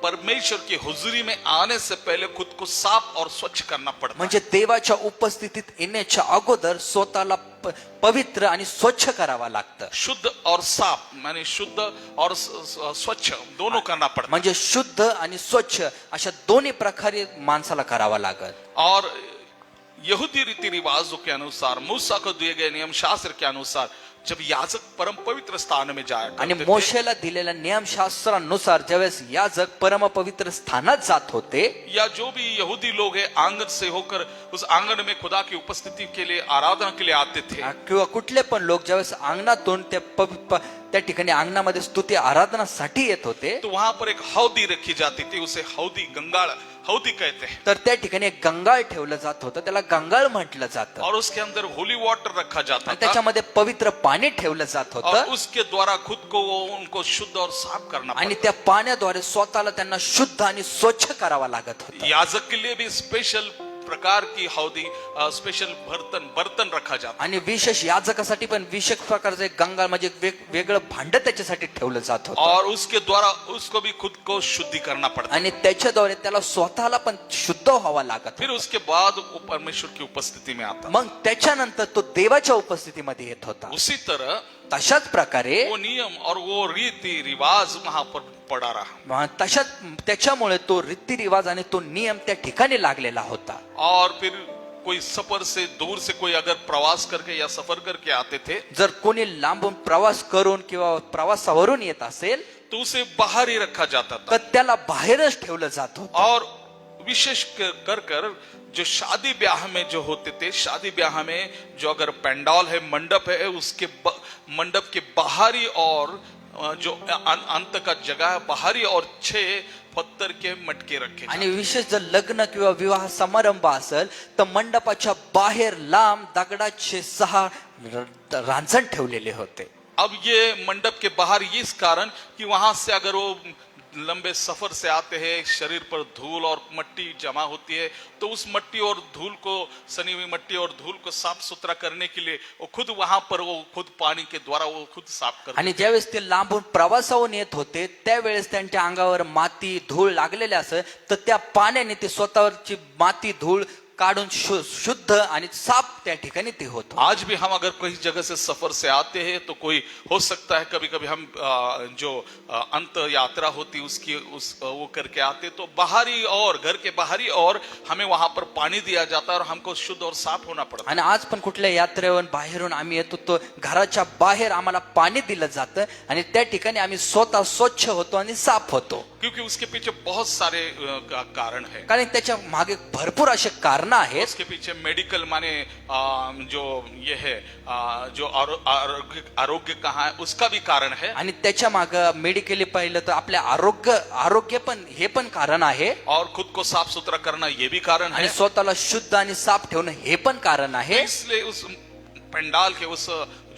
Speaker 4: परमेश्वर की हुजूरी में आने से पहले खुद को साफ और स्वच्छ करना पड़ता है.
Speaker 3: म्हणजे देवाच्या उपस्थितीत येण्याच्या अगोदर स्वतःला पवित्र आणि स्वच्छ करावा लागतं.
Speaker 4: शुद्ध और साफ माने शुद्ध और स्वच्छ दोनों करना पड़ता है.
Speaker 3: म्हणजे शुद्ध आणि स्वच्छ अशा दोन्ही प्रकारे माणसाला करावा लागत.
Speaker 4: और यहूदी रीति रिवाजों के अनुसार, मूसा को दिए गए नियम शास्त्र के अनुसार जब याजक परम पवित्र स्थान में जाया
Speaker 3: आणि
Speaker 4: करते थे,
Speaker 3: मोशेला दिलेल्या नियमशास्त्रानुसार ज्यावेळेस याजक परम पवित्र स्थानात जात होते,
Speaker 4: या जो भी यहूदी लोग हैं आंगन से होकर उस आंगन में खुदा की उपस्थिति के लिए, आराधना के लिए आते थे.
Speaker 3: किंवा कुठले पण लोक ज्यावेळेस अंगणातून त्या ठिकाणी अंगणामध्ये स्तुती आराधनासाठी येत होते,
Speaker 4: तो वहां पर एक हौदी रखी जाती थी, उसे हौदी गंगाळ हौदी कहते हैं.
Speaker 3: तर त्या ठिकाणी एक गंगाळ ठेवलं जात होतं, त्याला गंगाळ म्हटलं जातं.
Speaker 4: और उसके अंदर होली वाटर रखा जाता
Speaker 3: आणि
Speaker 4: था
Speaker 3: त्याच्यामध्ये पवित्र पाणी ठेवलं जात
Speaker 4: और
Speaker 3: होतं.
Speaker 4: उसके द्वारा खुद को उनको शुद्ध और साफ करना
Speaker 3: आणि
Speaker 4: पड़ता.
Speaker 3: त्या पाण्याद्वारे स्वतःला त्यांना शुद्ध आणि स्वच्छ करावा लागत होतं.
Speaker 4: याजक के लिए भी स्पेशल प्रकार की हौदी, स्पेशल बर्तन रखा जाता.
Speaker 3: आणि विशेष याजकासाठी पण विशेष प्रकारचं एक गंगाळ म्हणजे वेगळं भांड त्याच्यासाठी ठेवलं जात होतं.
Speaker 4: और उसके द्वारा उसको भी खुद को शुद्धि करना पड़ता.
Speaker 3: आणि त्याच्याद्वारे त्याला स्वतःला पण शुद्ध व्हावा लागत.
Speaker 4: फिर उसके बाद वो परमेश्वर की उपस्थिति में आता.
Speaker 3: मग त्याच्यानंतर तो देवाच्या उपस्थितीमध्ये येत होता.
Speaker 4: उसी तरह
Speaker 3: तशाच प्रकारे
Speaker 4: वो नियम और वो रीति रिवाज वहां पर पड़ा रहा.
Speaker 3: त्याच्यामुळे तो रीतिरिवाज आणि तो नियम त्या ठिकाणी लागलेला होता.
Speaker 4: और फिर कोई सफर से दूर से कोई अगर प्रवास करके या सफर करके आते थे,
Speaker 3: जर कोणी लांबून प्रवास करून किंवा प्रवासावरून येत असेल
Speaker 4: तो उसे बाहर ही रखा जाता था.
Speaker 3: तर त्याला बाहेरच ठेवलं जात होतं.
Speaker 4: और विशेष कर जो शादी ब्याह में जो होते थे, शादी ब्याह में जो अगर पंडाल है, मंडप है, उसके मंडप के बाहरी और जो अंत का जगह है बाहरी और 6 पत्थर के मटके रखे.
Speaker 3: आणि विशेष जर लग्न किंवा विवाह समारंभ असेल तर मंडपाच्या बाहेर लांब दगडाचे 6 रांजण ठेवलेले होते.
Speaker 4: अब ये मंडप के बाहर इस कारण कि वहां से अगर वो लंबे सफर से आते हैं, शरीर पर धूल और मट्टी जमा होती है, तो उस मट्टी और धूल को, सनी हुई मट्टी और धूल को साफ सुथरा करने के लिए वो खुद वहां पर वो खुद पानी के द्वारा वो खुद साफ करते.
Speaker 3: आणि ज्यावेळेस ते लांबून प्रवासावरून येत होते त्यावेळेस त्यांच्या अंगावर माती धूळ लागलेले असे तर त्या पाण्याने ते स्वतःवरची माती धूळ काढून शुद्ध आणि साफ त्या ठिकाणी ते होतं.
Speaker 4: आज भी हम अगर कोई जगह से सफर से आते हैं तो कोई हो सकता है कभी कभी हम जो अंत यात्रा होती उसकी वो करके आते तो बाहरी और घर के बाहरी और हमें वहां पर पानी दिया जाता है और हमको शुद्ध और साफ होना पड़ता.
Speaker 3: आणि आज पण कुठल्या यात्रेवर बाहेरून आम्ही येतो तो घराच्या बाहेर आम्हाला पाणी दिलं जातं आणि त्या ठिकाणी आम्ही स्वतः स्वच्छ होतो आणि साफ होतो.
Speaker 4: क्योंकि उसके पीछे बहुत सारे कारण है.
Speaker 3: कारण त्याच्या मागे भरपूर असे कारण
Speaker 2: कारणं आहेत.
Speaker 4: उसके पीछे मेडिकल माने जो ये है जो आरोग्य कहाँ है उसका भी कारण है.
Speaker 2: आणि त्याच्या माग मेडिकली पाहिलं तर आपल्या आरोग्य पण हे पण कारण आहे.
Speaker 4: और खुद को साफ सुथरा करना ये भी कारण
Speaker 2: आणि
Speaker 4: है.
Speaker 2: स्वतःला शुद्ध आणि साफ ठेवणं हे पण कारण आहे.
Speaker 4: इसलिए उस पंडाल के उस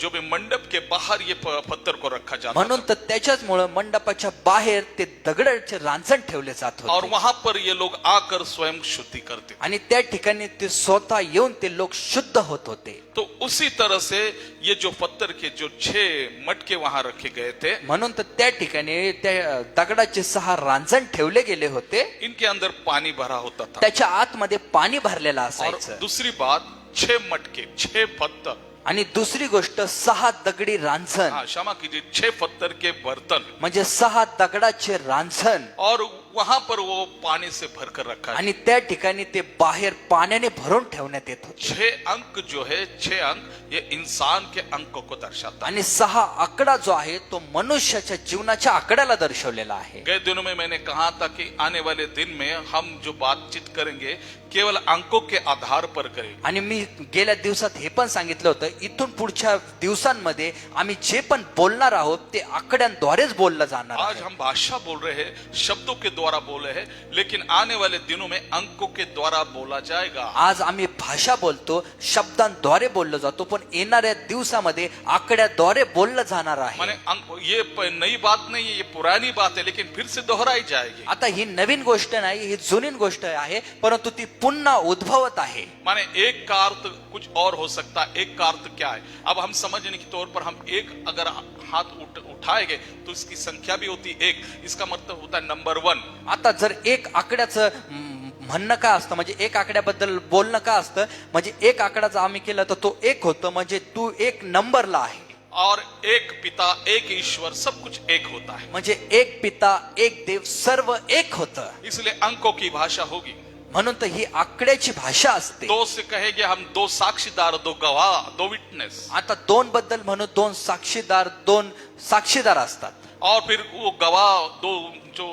Speaker 4: जो भी मंडप के बाहर ये पत्थर को रखा जाता
Speaker 2: म्हणून तर त्याच्याचमुळे मंडपाच्या बाहेर ते दगडाचे रांजण ठेवले जात
Speaker 4: और
Speaker 2: होते.
Speaker 4: वहां पर ये लोग आकर स्वयं शुद्धि करते.
Speaker 2: आणि त्या ठिकाणी ते स्वतः येऊन ते लोक शुद्ध होत होते.
Speaker 4: तो उसी तरह से ये जो पत्थर के जो 6 मटके वहां रखे गए थे,
Speaker 2: म्हणून तर त्या ठिकाणी त्या दगडाचे 6 रांजण ठेवले गेले होते.
Speaker 4: इनके अंदर पानी भरा होता था.
Speaker 2: त्याच्या आतमध्ये पाणी भरलेलं
Speaker 4: और
Speaker 2: असायचं.
Speaker 4: दूसरी बात 6 मटके 6 पत्थर,
Speaker 2: आणि दुसरी गोष्ट 6 दगडी रांजण
Speaker 4: हाँ क्षमा कीजिए 6 पत्थर के बर्तन,
Speaker 2: म्हणजे 6 दगडाचे रांजण.
Speaker 4: और वहां पर वो पानी से भरकर रखा है.
Speaker 2: आणि त्या ठिकाणी ते बाहेर पाण्याने भरून ठेवण्यात येत होते.
Speaker 4: 6 अंक जो है 6 अंक ये इंसान के अंकों को दर्शाता है.
Speaker 2: आणि 6 आकडा जो आहे तो मनुष्याच्या जीवनाच्या आकड्याला दर्शवलेला आहे.
Speaker 4: गए दिनों में मैंने कहा था कि आने वाले दिन में हम जो बातचीत करेंगे केवल अंकों के आधार पर करेंगे.
Speaker 2: आणि मी गेल्या दिवसात हे पण सांगितलं होतं, इथून पुढच्या दिवसांमध्ये आम्ही जे पण बोलणार आहोत ते आकड्यांद्वारेच बोललं जाणार
Speaker 4: आज
Speaker 2: आहे.
Speaker 4: हम भाषा बोल रहे हैं, शब्दों के द्वारा बोले हैं, लेकिन आने वाले दिनों में अंकों के द्वारा बोला जाएगा.
Speaker 2: आज आम्ही भाषा बोलतो, शब्दांद्वारे बोललो जातो, पण येणाऱ्या दिवसामध्ये आकड्याद्वारे बोललं जाणार
Speaker 4: माने
Speaker 2: आहे.
Speaker 4: ये नई बात नहीं है, ये पुरानी बात है, लेकिन फिर से दोहराई जाएगी.
Speaker 2: आता ही नवीन गोष्ट नाही, ही जुनी गोष्ट आहे, परंतु ती पुन्हा उद्भवत आहे.
Speaker 4: माने एक का अर्थ कुछ और हो सकता है, एक का अर्थ क्या है. अब हम समझने के तौर पर हम एक अगर हाथ उठाएंगे तो इसकी संख्या भी होती 1, इसका मतलब होता है नंबर 1.
Speaker 2: आता जर एक आकड्याचं म्हणणं काय असतं, म्हणजे एक आकड्याबद्दल बोलणं काय असतं, म्हणजे एक आकडा जर आम्ही केला तर तो 1 होतं, म्हणजे तू 1 नंबरला आहे.
Speaker 4: और एक पिता एक ईश्वर सब कुछ एक होता है.
Speaker 2: म्हणजे एक पिता एक देव सर्व एक होतं.
Speaker 4: इसलिए अंकों की भाषा होगी.
Speaker 2: म्हणून तर ही आकड्याची भाषा असते.
Speaker 4: 2 से कहेंगे हम 2 साक्षीदार, 2 गवाह, 2 विटनेस.
Speaker 2: आता 2 बद्दल म्हणून 2 साक्षीदार, 2 साक्षीदार असतात.
Speaker 4: और फिर वो गवाह 2 जो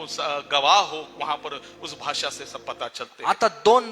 Speaker 4: गवाह हो वहां पर उस भाषा से सब पता चलते हैं.
Speaker 2: आता 2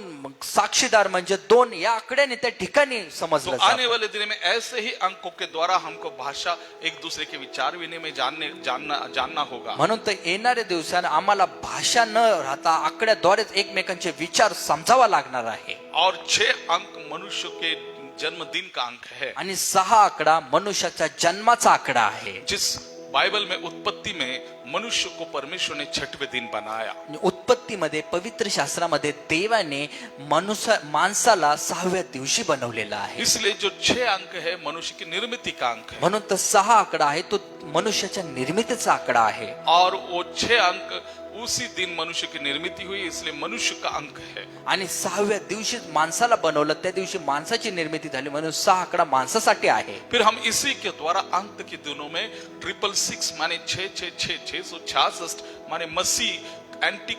Speaker 2: साक्षीदार म्हणजे 2 या आकड्याने त्या ठिकाणी
Speaker 4: तो
Speaker 2: समजलं
Speaker 4: आने
Speaker 2: जातं.
Speaker 4: वाले दिन में ऐसे ही अंकों के द्वारा हमको भाषा एक दूसरे के विचार विनिमय जानना होगा.
Speaker 2: म्हणून तर येणाऱ्या दिवसात आम्हाला भाषा न राहता आकड्याद्वारेच एकमेकांचे विचार समजावा लागणार आहे.
Speaker 4: और 6 अंक मनुष्य के जन्मदिन का अंक है.
Speaker 2: आणि 6 आकडा मनुष्याच्या जन्माचा आकडा आहे.
Speaker 4: जिस बाइबल में उत्पत्ति में मनुष्य को परमेश्वर ने 6वें दिन बनाया.
Speaker 2: उत्पत्तीमध्ये पवित्र शास्त्रामध्ये देवाने माणसाला 6व्या दिवशी बनवलेला आहे.
Speaker 4: इसलिए जो 6 अंक है मनुष्य की निर्मिति का अंक है.
Speaker 2: म्हणून तर 6 आकडा आहे तो मनुष्याच्या निर्मितीचा आकडा आहे.
Speaker 4: और वो 6 अंक उसी दिन मनुष्य की निर्मिति हुई, इसलिए मनुष्य का अंक है.
Speaker 2: आणि 6व्या दिवशीच माणसाला बनवलं, त्या दिवशी माणसाची निर्मिती झाली, म्हणून 6 आकडा माणसासाठी आहे.
Speaker 4: फिर हम इसी के द्वारा अंत के दिनों में 666 माने 666 माने मसीह एंटी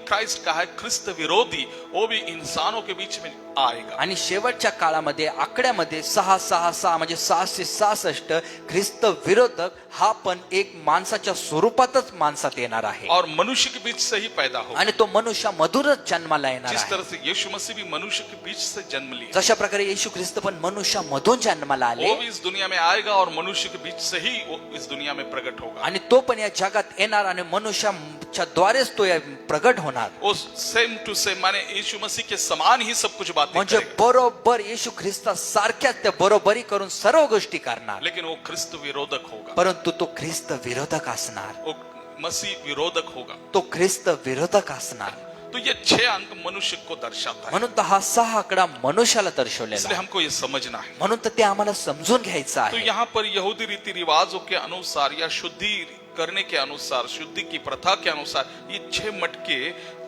Speaker 4: क्राइस्ट का है, ख्रिस्त विरोधी, वो भी इंसानों के बीच में आएगा.
Speaker 2: आणि शेवटच्या काळामध्ये आकड्यामध्ये 666 म्हणजे 666 ख्रिस्त विरोधक हा पण एक माणसाच्या स्वरूपातच माणसात येणार आहे.
Speaker 4: और मनुष्य के बीच से ही पैदा होगा.
Speaker 2: आणि तो मनुष्यामधूनच जन्माला येणार
Speaker 4: जिस
Speaker 2: आहे.
Speaker 4: तरह से यीशु मसीह भी मनुष्य के बीच से जन्म लिया,
Speaker 2: जशा प्रकारे येशू ख्रिस्त पण मनुष्यामधून जन्माला आले
Speaker 4: वो भी इस दुनिया में आएगा और मनुष्य के बीच से ही वो इस दुनिया में प्रकट होगा.
Speaker 2: आणि तो पण या जगात येणार आणि मनुष्याच्या द्वारेच तो प्रगट होणार.
Speaker 4: वो सेम टू सेम माने यीशु मसीह के समान ही सब कुछ बातें
Speaker 2: म्हणजे
Speaker 4: करेगा.
Speaker 2: बरोबर येशू ख्रिस्ता सारख्याच त्या बरोबरी करून सर्व गोष्टी करणार.
Speaker 4: लेकिन वो ख्रिस्त विरोधक होगा.
Speaker 2: परंतु तो ख्रिस्त विरोधक असणार.
Speaker 4: वो मसीह विरोधक होगा.
Speaker 2: तो ख्रिस्त विरोधक असणार.
Speaker 4: तो ये 6 अंक मनुष्य को दर्शाता है.
Speaker 2: म्हणून तर हा 6 आकडा मनुष्याला दर्शवलेला
Speaker 4: इसलिए
Speaker 2: आहे.
Speaker 4: हमको ये समझना है.
Speaker 2: म्हणून तर ते आम्हाला समजून घ्यायचं
Speaker 4: तो
Speaker 2: आहे.
Speaker 4: यहाँ पर यहूदी रीति रिवाजों के अनुसार या शुद्धि करने के अनुसार, शुद्धि की प्रथा के अनुसार ये 6 मटके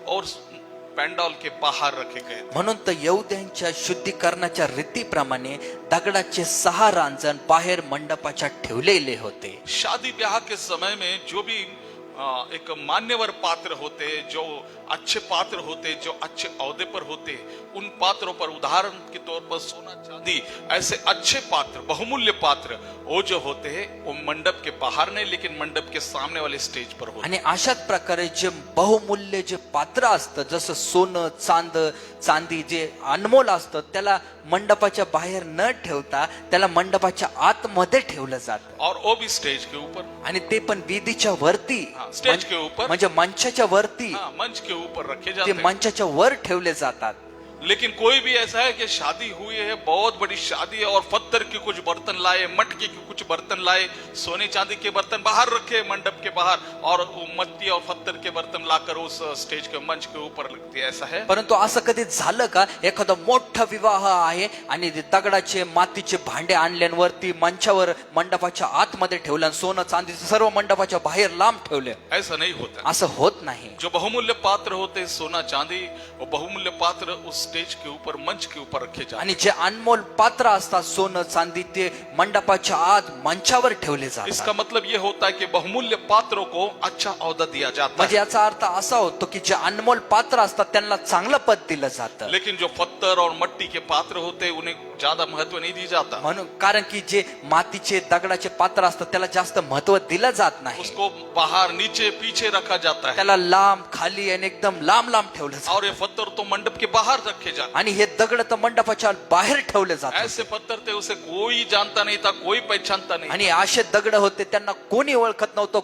Speaker 4: और पंडाल के बाहर रखे गए.
Speaker 2: म्हणून तर यहुद्यांच्या शुद्धीकरणाच्या रीतीप्रमाणे दगडाचे 6 रांजण बाहेर मंडपाच्या ठेवलेले होते.
Speaker 4: शादी ब्याह के समय में जो भी एक मान्यवर पात्र होते, जो अच्छे पात्र होते, जो अच्छे औहदे पर होते, उन पात्रों पर उदाहरण के तौर पर सोना चांदी ऐसे अच्छे पात्र, बहुमूल्य पात्र वो जो होते हैं वो मंडप के बाहर नहीं लेकिन मंडप के सामने वाले स्टेज पर होते
Speaker 2: आणि अशाच प्रकारे जे बहुमूल्य जे पात्र असतं, जसं सोनं चांदी जे अनमोल असतं, त्याला मंडपाच्या बाहेर न ठेवता त्याला मंडपाच्या आतमध्ये ठेवलं जातं.
Speaker 4: और वो भी स्टेज के ऊपर,
Speaker 2: आणि ते पण वेदीच्या वरती,
Speaker 4: हाँ, स्टेज के ऊपर,
Speaker 2: म्हणजे मंचाच्या वरती,
Speaker 4: हाँ, मंच के ऊपर रखे
Speaker 2: ते
Speaker 4: जाते हैं.
Speaker 2: मंचाच्या वर ठेवले जातात.
Speaker 4: लेकिन कोई भी ऐसा है कि शादी हुई है, बहुत बड़ी शादी है और पत्थर के कुछ बर्तन लाए, मटके के कुछ बर्तन लाए, सोने चांदी के बर्तन बाहर रखे मंडप के बाहर, और वो मट्टी और पत्थर के बर्तन लाकर उस स्टेज के मंच के ऊपर रखते हैं, ऐसा है.
Speaker 2: परंतु असं कधी झालं का, एखादा मोठा विवाह आहे आणि ते दगडाचे मातीचे भांडे आणल्यावरती मंचावर मंडपाच्या आतमध्ये ठेवलं आणि सोनं चांदीचं सर्व मंडपाच्या बाहेर लांब ठेवले?
Speaker 4: ऐसा नहीं होता.
Speaker 2: असं होत नाही.
Speaker 4: जो बहुमूल्य पात्र होते सोना चांदी, वो बहुमूल्य पात्र उस स्टेज के ऊपर, मंच के ऊपर रखे जाते.
Speaker 2: आणि जे अनमोल पात्र असतात सोनं चांदी, ते मंडपाच्या आत मंचावर ठेवले
Speaker 4: इसका
Speaker 2: जातात.
Speaker 4: मतलब ये होता है कि बहुमूल्य पात्रों को अच्छा औहदा दिया जाता
Speaker 2: म्हणजे
Speaker 4: है,
Speaker 2: याचा अर्थ असा होतो की जे अनमोल पात्र असतात त्यांना चांगलं पद दिलं जातं.
Speaker 4: लेकिन जो पत्थर और मट्टी के पात्र होते उन्हें ज्यादा महत्व नहीं दिया जाता.
Speaker 2: म्हणून कारण की जे मातीचे दगडाचे पात्र असतात त्याला जास्त महत्व दिलं जात नाही.
Speaker 4: उसको बाहर, नीचे, पीछे रखा जाता है,
Speaker 2: त्याला लांब, खाली आणि एकदम लांब लांब ठेवलं जातं.
Speaker 4: और ये पत्थर तो मंडप के बाहर रखे जाते.
Speaker 2: आणि हे दगड तर मंडपाच्या बाहेर ठेवले जातात.
Speaker 4: ऐसे पत्थर थे उसे कोई जानता नहीं था, कोई पहचानता नहीं.
Speaker 2: आणि असे दगड होते, त्यांना कोणी ओळखत नव्हतं,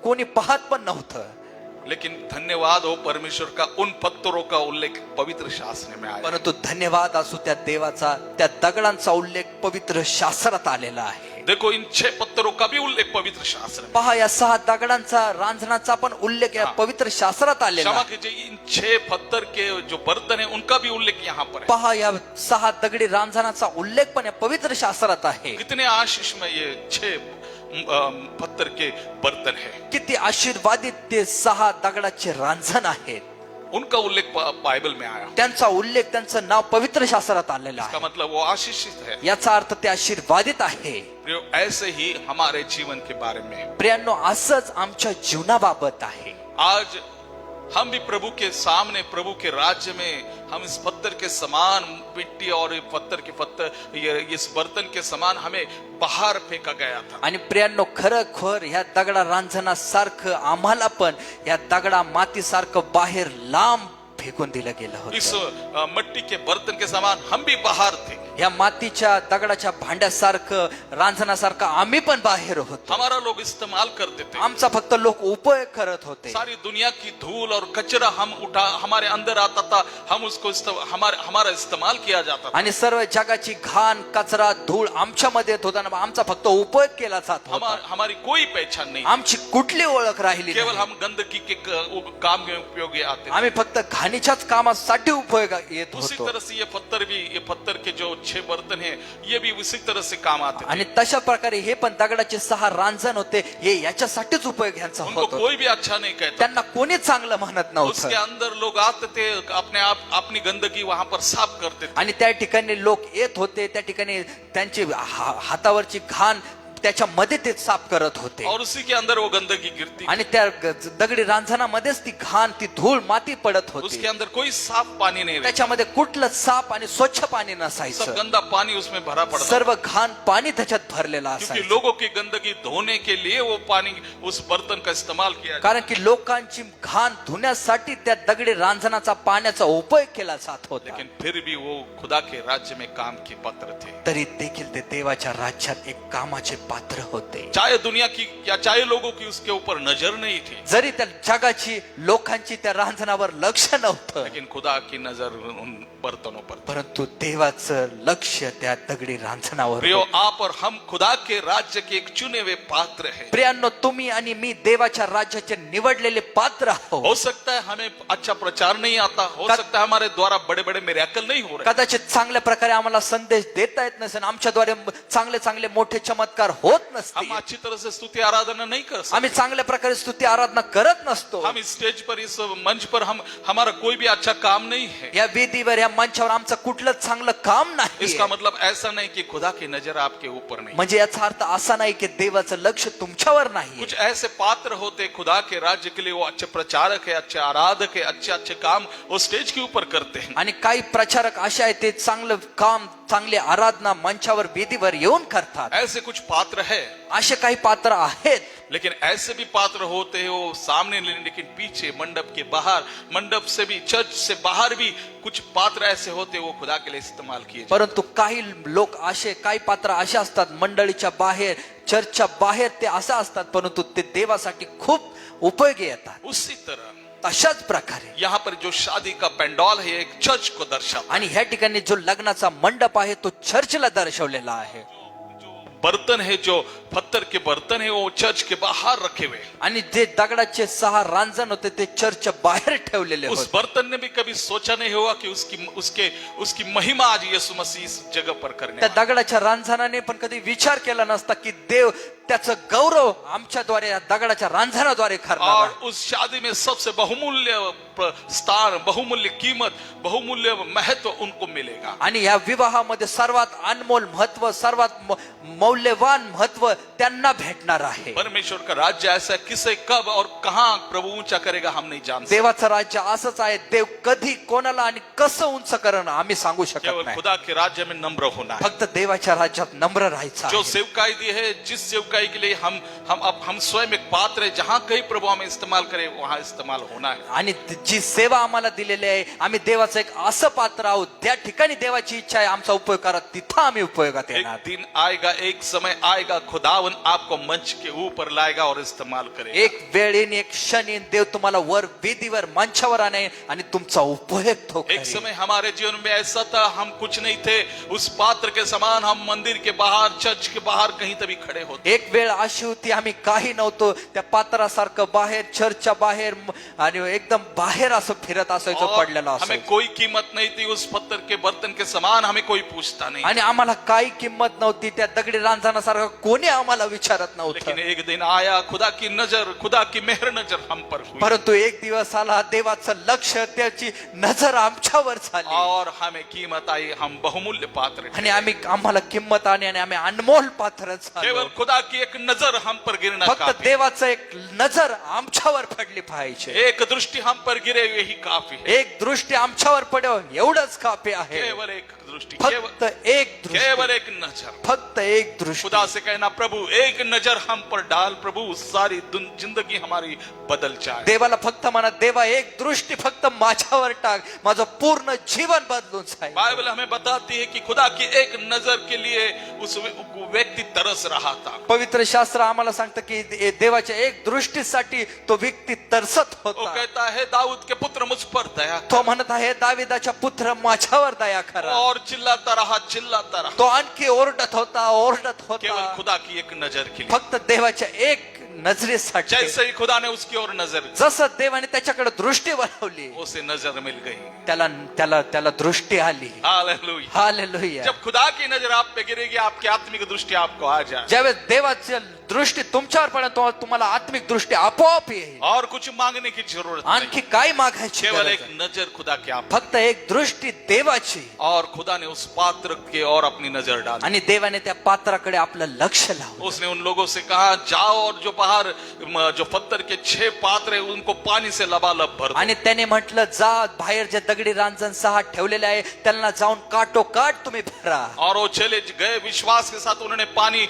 Speaker 2: कोणी पाहत पण नव्हतं.
Speaker 4: लेकिन धन्यवाद हो परमेश्वर का, उन पत्थरों का उल्लेख पवित्र शास्त्र में आया.
Speaker 2: परंतु धन्यवाद असो त्या देवाचा, त्या दगडांचा उल्लेख पवित्र शास्त्रात आलेला आहे.
Speaker 4: देखो इन 6 पत्थरों का भी उल्लेख पवित्र शास्त्र में.
Speaker 2: पहा, या 6 दगडांचा, रांजणाचा पण उल्लेख या पवित्र शास्त्रात आलेला
Speaker 4: क्षमा
Speaker 2: आहे.
Speaker 4: कीजिए, इन 6 पत्थर के जो बर्तन है उनका भी उल्लेख यहाँ पर है.
Speaker 2: पहा, या 6 दगडी रांजणाचा उल्लेख पण या पवित्र शास्त्रात आहे.
Speaker 4: कितने आशीष में ये 6 पत्थर के बर्तन है.
Speaker 2: किती आशीर्वादित ते 6 दगडाचे रांजण आहेत.
Speaker 4: उनका उल्लेख बाइबल में आया.
Speaker 2: त्यांचा उल्लेख, त्यांचं नाव पवित्र शास्त्रात आलेलं
Speaker 4: इसका
Speaker 2: आहे.
Speaker 4: मतलब वो आशीषित है.
Speaker 2: याचा अर्थ ते आशीर्वादित आहे.
Speaker 4: प्रियो, ऐसे ही हमारे जीवन के बारे में
Speaker 2: प्रियांनो, असंच आमच्या जीवनाबाबत आहे.
Speaker 4: आज हम भी प्रभु के सामने, प्रभु के राज्य में हम इस पत्थर के समान, मिट्टी और पत्थर के पत्थर, ये इस बर्तन के समान हमें बाहर फेंका गया था.
Speaker 2: आणि प्रियांनो, खरखर ह्या दगडा रांजणासारखं आम्हाला पण या दगडा मातीसारखं बाहेर लांब फेकून दिलं गेलं
Speaker 4: इस
Speaker 2: होतं.
Speaker 4: मिट्टी के बर्तन के समान हम भी बाहर थे.
Speaker 2: या मातीच्या दगडाच्या भांड्यासारखं, रांजणासारखं आम्ही पण बाहेर होतो.
Speaker 4: हमारा लोग इस्तेमाल करते थे.
Speaker 2: आमचा फक्त लोक उपयोग करत होते.
Speaker 4: सारी दुनिया की धूल और कचरा हम उठा, हमारे अंदर आता था, हम उसको हमारा इस्तेमाल किया जाता था.
Speaker 2: आणि सर्व जगाची घाण, कचरा, धूळ आमच्यामध्ये येत होता, आमचा फक्त उपयोग केला जात होता.
Speaker 4: हमारी कोई पहचान नहीं.
Speaker 2: आमची कुठली ओळख राहिली
Speaker 4: केवल
Speaker 2: नाही.
Speaker 4: हम गंदगी के काम में उपयोगी आते थे.
Speaker 2: आम्ही फक्त घाणीच्याच कामासाठी उपयोग येत
Speaker 4: उसी
Speaker 2: होतो.
Speaker 4: तरह से ये पत्थर के जो 6 बर्तन हैं, ये भी उसी तरह से काम आते थे.
Speaker 2: आणि तशा प्रकारे हे पण दगडाचे 6 रांजण होते, हे याच्यासाठीच उपयोग यांचा
Speaker 4: उनको
Speaker 2: होतो.
Speaker 4: कोई भी अच्छा नहीं कहता.
Speaker 2: त्यांना कोणी चांगलं म्हणत
Speaker 4: उसके
Speaker 2: नव्हतं.
Speaker 4: अंदर लोग आते थे, अपनी गंदगी वहां पर साफ करते थे.
Speaker 2: आणि त्या ठिकाणी लोक येत होते, त्या ठिकाणी त्यांची हातावरची घाण त्याच्यामध्ये ते साफ करत होते.
Speaker 4: और उसी के अंदर वो गंदगी गिरती.
Speaker 2: आणि त्या दगडी रांजणामध्येच ती घाण, ती धूळ, माती पडत
Speaker 4: उसके
Speaker 2: होती.
Speaker 4: अंदर कोई साफ पानी नहीं रहता.
Speaker 2: त्याच्यामध्ये कुठलं साफ आणि स्वच्छ पाणी
Speaker 4: सब
Speaker 2: नसायचं.
Speaker 4: गंदा पानी उसमें भरा पड़ता.
Speaker 2: सर्व घाण पाणी त्याच्यात भरलेलं
Speaker 4: क्योंकि
Speaker 2: असायचं.
Speaker 4: लोगों की गंदगी धोने के लिए वो पानी, उस बर्तन का इस्तेमाल किया जाता.
Speaker 2: कारण की लोकांची घाण धुण्यासाठी त्या दगडी रांजणाचा पाण्याचा उपयोग केला जात होता.
Speaker 4: लेकिन फिर भी वो खुदा के राज्य में काम के पात्र थे.
Speaker 2: तरी देखील ते देवाच्या राज्यात एक कामाचे पात्र होते.
Speaker 4: चाहे दुनिया की या चाहे लोगों की उसके ऊपर नजर नहीं थी,
Speaker 2: जरी त्या जगाची, लोकांची त्या रांजणावर लक्ष नव्हतं,
Speaker 4: लेकिन खुदा की नजर उन बर्तनों पर.
Speaker 2: परंतु देवाचं लक्ष त्या दगडी रांजणावर
Speaker 4: प्रियो,
Speaker 2: होतं.
Speaker 4: आप और हम खुदा के राज्य के एक चुने हुए पात्र हैं.
Speaker 2: प्रियांनो, तुम्ही आणि मी देवाच्या राज्याचे निवडलेले पात्र आहोत.
Speaker 4: हो सकता है हमें अच्छा प्रचार नहीं आता, हो
Speaker 2: का-
Speaker 4: सकता है हमारे द्वारा बड़े बड़े मिरेकल नहीं हो रहे,
Speaker 2: कदाचित चांगल्या प्रकारे आम्हाला संदेश देता येत नसेल, आमच्याद्वारे चांगले चांगले मोठे चमत्कार होत नसतील,
Speaker 4: हम अच्छी तरह से स्तुति आराधना नहीं कर सकते.
Speaker 2: आम्ही चांगल्या प्रकारे स्तुती आराधना करत नसतो,
Speaker 4: हम इस स्टेज पर, इस मंच पर हमारा कोई भी अच्छा काम नहीं है.
Speaker 2: या वेदीवर, या
Speaker 3: मंचावर आमचं कुठलं चांगलं काम नाही.
Speaker 4: इसका मतलब ऐसा नहीं कि खुदा की नजर आपके ऊपर नहीं.
Speaker 3: म्हणजे याचा अर्थ असा नाही की देवाचं लक्ष तुमच्यावर नाही.
Speaker 4: कुछ ऐसे पात्र होते खुदा के राज्य के लिए, वो अच्छे प्रचारक है, अच्छे आराधक है, अच्छे अच्छे काम वो स्टेज के ऊपर करते हैं.
Speaker 3: आणि काही प्रचारक असे आहेत ते चांगलं काम, चांगली आराधना मंचावर वेदीवर येऊन करतात.
Speaker 4: ऐसे कुछ पात्र है,
Speaker 3: असे काही पात्र आहेत.
Speaker 4: लेकिन ऐसे भी पात्र होते हैं वो सामने नहीं, लेकिन पीछे मंडप के बाहर, मंडप से भी, चर्च से बाहर भी कुछ पात्र ऐसे होते हैं वो खुदा के लिए इस्तेमाल किए जाते हैं.
Speaker 3: परंतु काही लोक असे, काही पात्र असे असतात मंडळीच्या बाहेर, चर्चच्या बाहेर ते असं असतात, परंतु ते देवासाठी खूप उपयोगी येतात.
Speaker 4: उसी तरह
Speaker 3: तशाच प्रकारे
Speaker 4: यहाँ पर जो शादी का पेंडॉल है एक चर्च को दर्शाता
Speaker 3: आणि ह्या ठिकाणी जो लग्नाचा मंडप आहे तो चर्चला दर्शवलेला आहे.
Speaker 4: है. बर्तन है, जो पत्थर के बर्तन है वो चर्च के बाहर रखे हुए.
Speaker 3: आणि जे दगडाचे 6 रांजण होते ते चर्चच्या बाहेर ठेवलेले
Speaker 4: उस
Speaker 3: होते.
Speaker 4: बर्तन ने भी कभी सोचा नहीं होगा कि उसकी महिमा आज यीशु मसीह इस जगह पर करने
Speaker 3: त्या
Speaker 4: वाला है.
Speaker 3: दगडाच्या रांजणाने पण कधी विचार केला नसता की देव त्याचं गौरव आमच्याद्वारे या दगडाच्या रांजणाद्वारे करणार
Speaker 4: और
Speaker 3: आहे.
Speaker 4: उस शादी में सबसे बहुमूल्य स्थान, बहुमूल्य कीमत, बहुमूल्य महत्व उनको मिलेगा.
Speaker 3: आणि या विवाहामध्ये सर्वात अनमोल महत्व, सर्वात मौल्यवान महत्व त्यांना भेटणार आहे.
Speaker 4: परमेश्वर का राज्य ऐसा है, किसे कब और कहां प्रभु ऊंचा करेगा हम नहीं जान सकते.
Speaker 3: देवाचं राज्य असंच आहे. देव कधी कोणाला आणि कसं उंच करण आम्ही सांगू शकत
Speaker 4: केवल
Speaker 3: नाही.
Speaker 4: खुदा के राज्य में नम्र होना है.
Speaker 3: फक्त देवाच्या राज्यात नम्र राहायचं
Speaker 4: जो
Speaker 3: आहे.
Speaker 4: सेवकाई दी है, जिस सेवकाई के लिए हम स्वयं एक पात्र है, जहां कहीं प्रभु हमें इस्तेमाल करे वहां इस्तेमाल होना है.
Speaker 3: आणि जी सेवा आम्हाला दिलेली आहे, आम्ही देवाचं एक असं पात्र आहोत, त्या ठिकाणी देवाची इच्छा आहे आमचा उपयोग करा, तिथं आम्ही उपयोगात
Speaker 4: एक
Speaker 3: येणार.
Speaker 4: दिन आएगा, एक समय आएगा, खुदावन आपको मंच के ऊपर लाएगा और इस्तेमाल करेगा.
Speaker 3: एक वेळ येईन, एक क्षण येईन, देव तुम्हाला वर वेदीवर मंचावर आणेल आणि तुमचा उपयोग तो
Speaker 4: एक
Speaker 3: करेल.
Speaker 4: समय हमारे जीवन में ऐसा था, हम कुछ नहीं थे, उस पात्र के समान हम मंदिर के बाहर, चर्च के बाहर कहीं तभी खड़े होते.
Speaker 3: एक वेळ अशी होती आम्ही काही नव्हतो, त्या पात्रासारखं बाहेर, चर्चच्या बाहेर आणि एकदम बाहेर असं फिरत असायचं,
Speaker 4: और
Speaker 3: पडलेलं
Speaker 4: हमें
Speaker 3: असायचं.
Speaker 4: कोई कीमत नहीं थी, उस पत्थर के बर्तन के समान हमें कोई पूछता नहीं.
Speaker 3: आणि आम्हाला काही किंमत नव्हती, त्या दगडी रांजणासारखं कोणी आम्हाला विचारत नव्हतं.
Speaker 4: लेकिन एक दिन आया, खुदा की नजर, खुदा की मेहर नजर हम पर हुई
Speaker 3: परंतु एक दिवस आला, देवाचं लक्ष, त्याची नजर आमच्यावर झाली
Speaker 4: और हमें कीमत आई. हम बहुमूल्य पात्र थे.
Speaker 3: आणि आम्हाला किंमत आली आणि आम्ही अनमोल पात्र झालो.
Speaker 4: केवल खुदा की एक नजर हम पर गिरना
Speaker 3: फक्त
Speaker 4: काफी.
Speaker 3: देवाचं एक नजर आमच्यावर पडली पाहिजे.
Speaker 4: एक दृष्टि हम पर गिरे यही काफी है.
Speaker 3: एक दृष्टी आमच्यावर पडाव एवढंच काफी आहे.
Speaker 4: केवल एक दृष्टि,
Speaker 3: फक्त एक दृष्टी,
Speaker 4: केवल एक नजर.
Speaker 3: फक्त एक दृष्टी.
Speaker 4: खुदा से कहना, प्रभु एक नजर हम पर डाल, प्रभु सारी जिंदगी हमारी बदल जाए.
Speaker 3: देवाला फक्त म्हणा, देवा एक दृष्टी फक्त माझ्यावर टाक, माझं पूर्ण जीवन बदलून जाईल.
Speaker 4: बाइबल हमें बताती है कि खुदा की एक नजर के लिए उस व्यक्ति तरस रहा था.
Speaker 3: पवित्र शास्त्र आम्हाला सांगतं की देवाच्या एक दृष्टीसाठी तो व्यक्ती तरसत
Speaker 4: वो
Speaker 3: होता.
Speaker 4: कहता है, दाऊद के पुत्र मुझ पर दया कर.
Speaker 3: तो म्हणत आहे, दाविदाच्या पुत्र माझ्यावर दया करा.
Speaker 4: और चिल्लाता रहा.
Speaker 3: तो आणखी ओरडत होता.
Speaker 4: केवल खुदा की एक नजर के लिए.
Speaker 3: फक्त देवाच्या एक नजरेसाठी.
Speaker 4: जैसे ही खुदा ने उसकी ओर नजर,
Speaker 3: जसं देवाने त्याच्याकडे दृष्टी बनवली,
Speaker 4: उसे नजर मिल गई.
Speaker 3: त्याला दृष्टी आली.
Speaker 4: हालेलुया.
Speaker 3: हालेलुया.
Speaker 4: जब खुदा की नजर आप पे गिरेगी, आपकी आत्मिक दृष्टि आपको आ जाए.
Speaker 3: ज्यावेळेस देवाची दृष्टी तुमच्यावर पडेल, तुम्हाला आत्मिक दृष्टी आपोआप येईल.
Speaker 4: और कुछ मांगने की जरूरत नहीं.
Speaker 3: आणखी काय मागायची
Speaker 4: केवल
Speaker 3: गरज
Speaker 4: एक
Speaker 3: आहे?
Speaker 4: नजर खुदा की आप.
Speaker 3: फक्त एक दृष्टी देवाची.
Speaker 4: और खुदा ने उस पात्र के और अपनी नजर डाली.
Speaker 3: आणि देवाने त्या पात्राकडे आपलं लक्ष लावलं.
Speaker 4: उसने उन लोगों से कहा, जाओ और जो बाहर जो पत्थर के 6 पात्र है उनको पानी से लबालब भर दो.
Speaker 3: आणि त्याने म्हटलं, जा बाहेर जे दगडी रांजण 6 ठेवलेले आहे त्यांना जाऊन काटोकाट तुम्ही भरा.
Speaker 4: और वो चले गए विश्वास के साथ. उन्होंने पानी,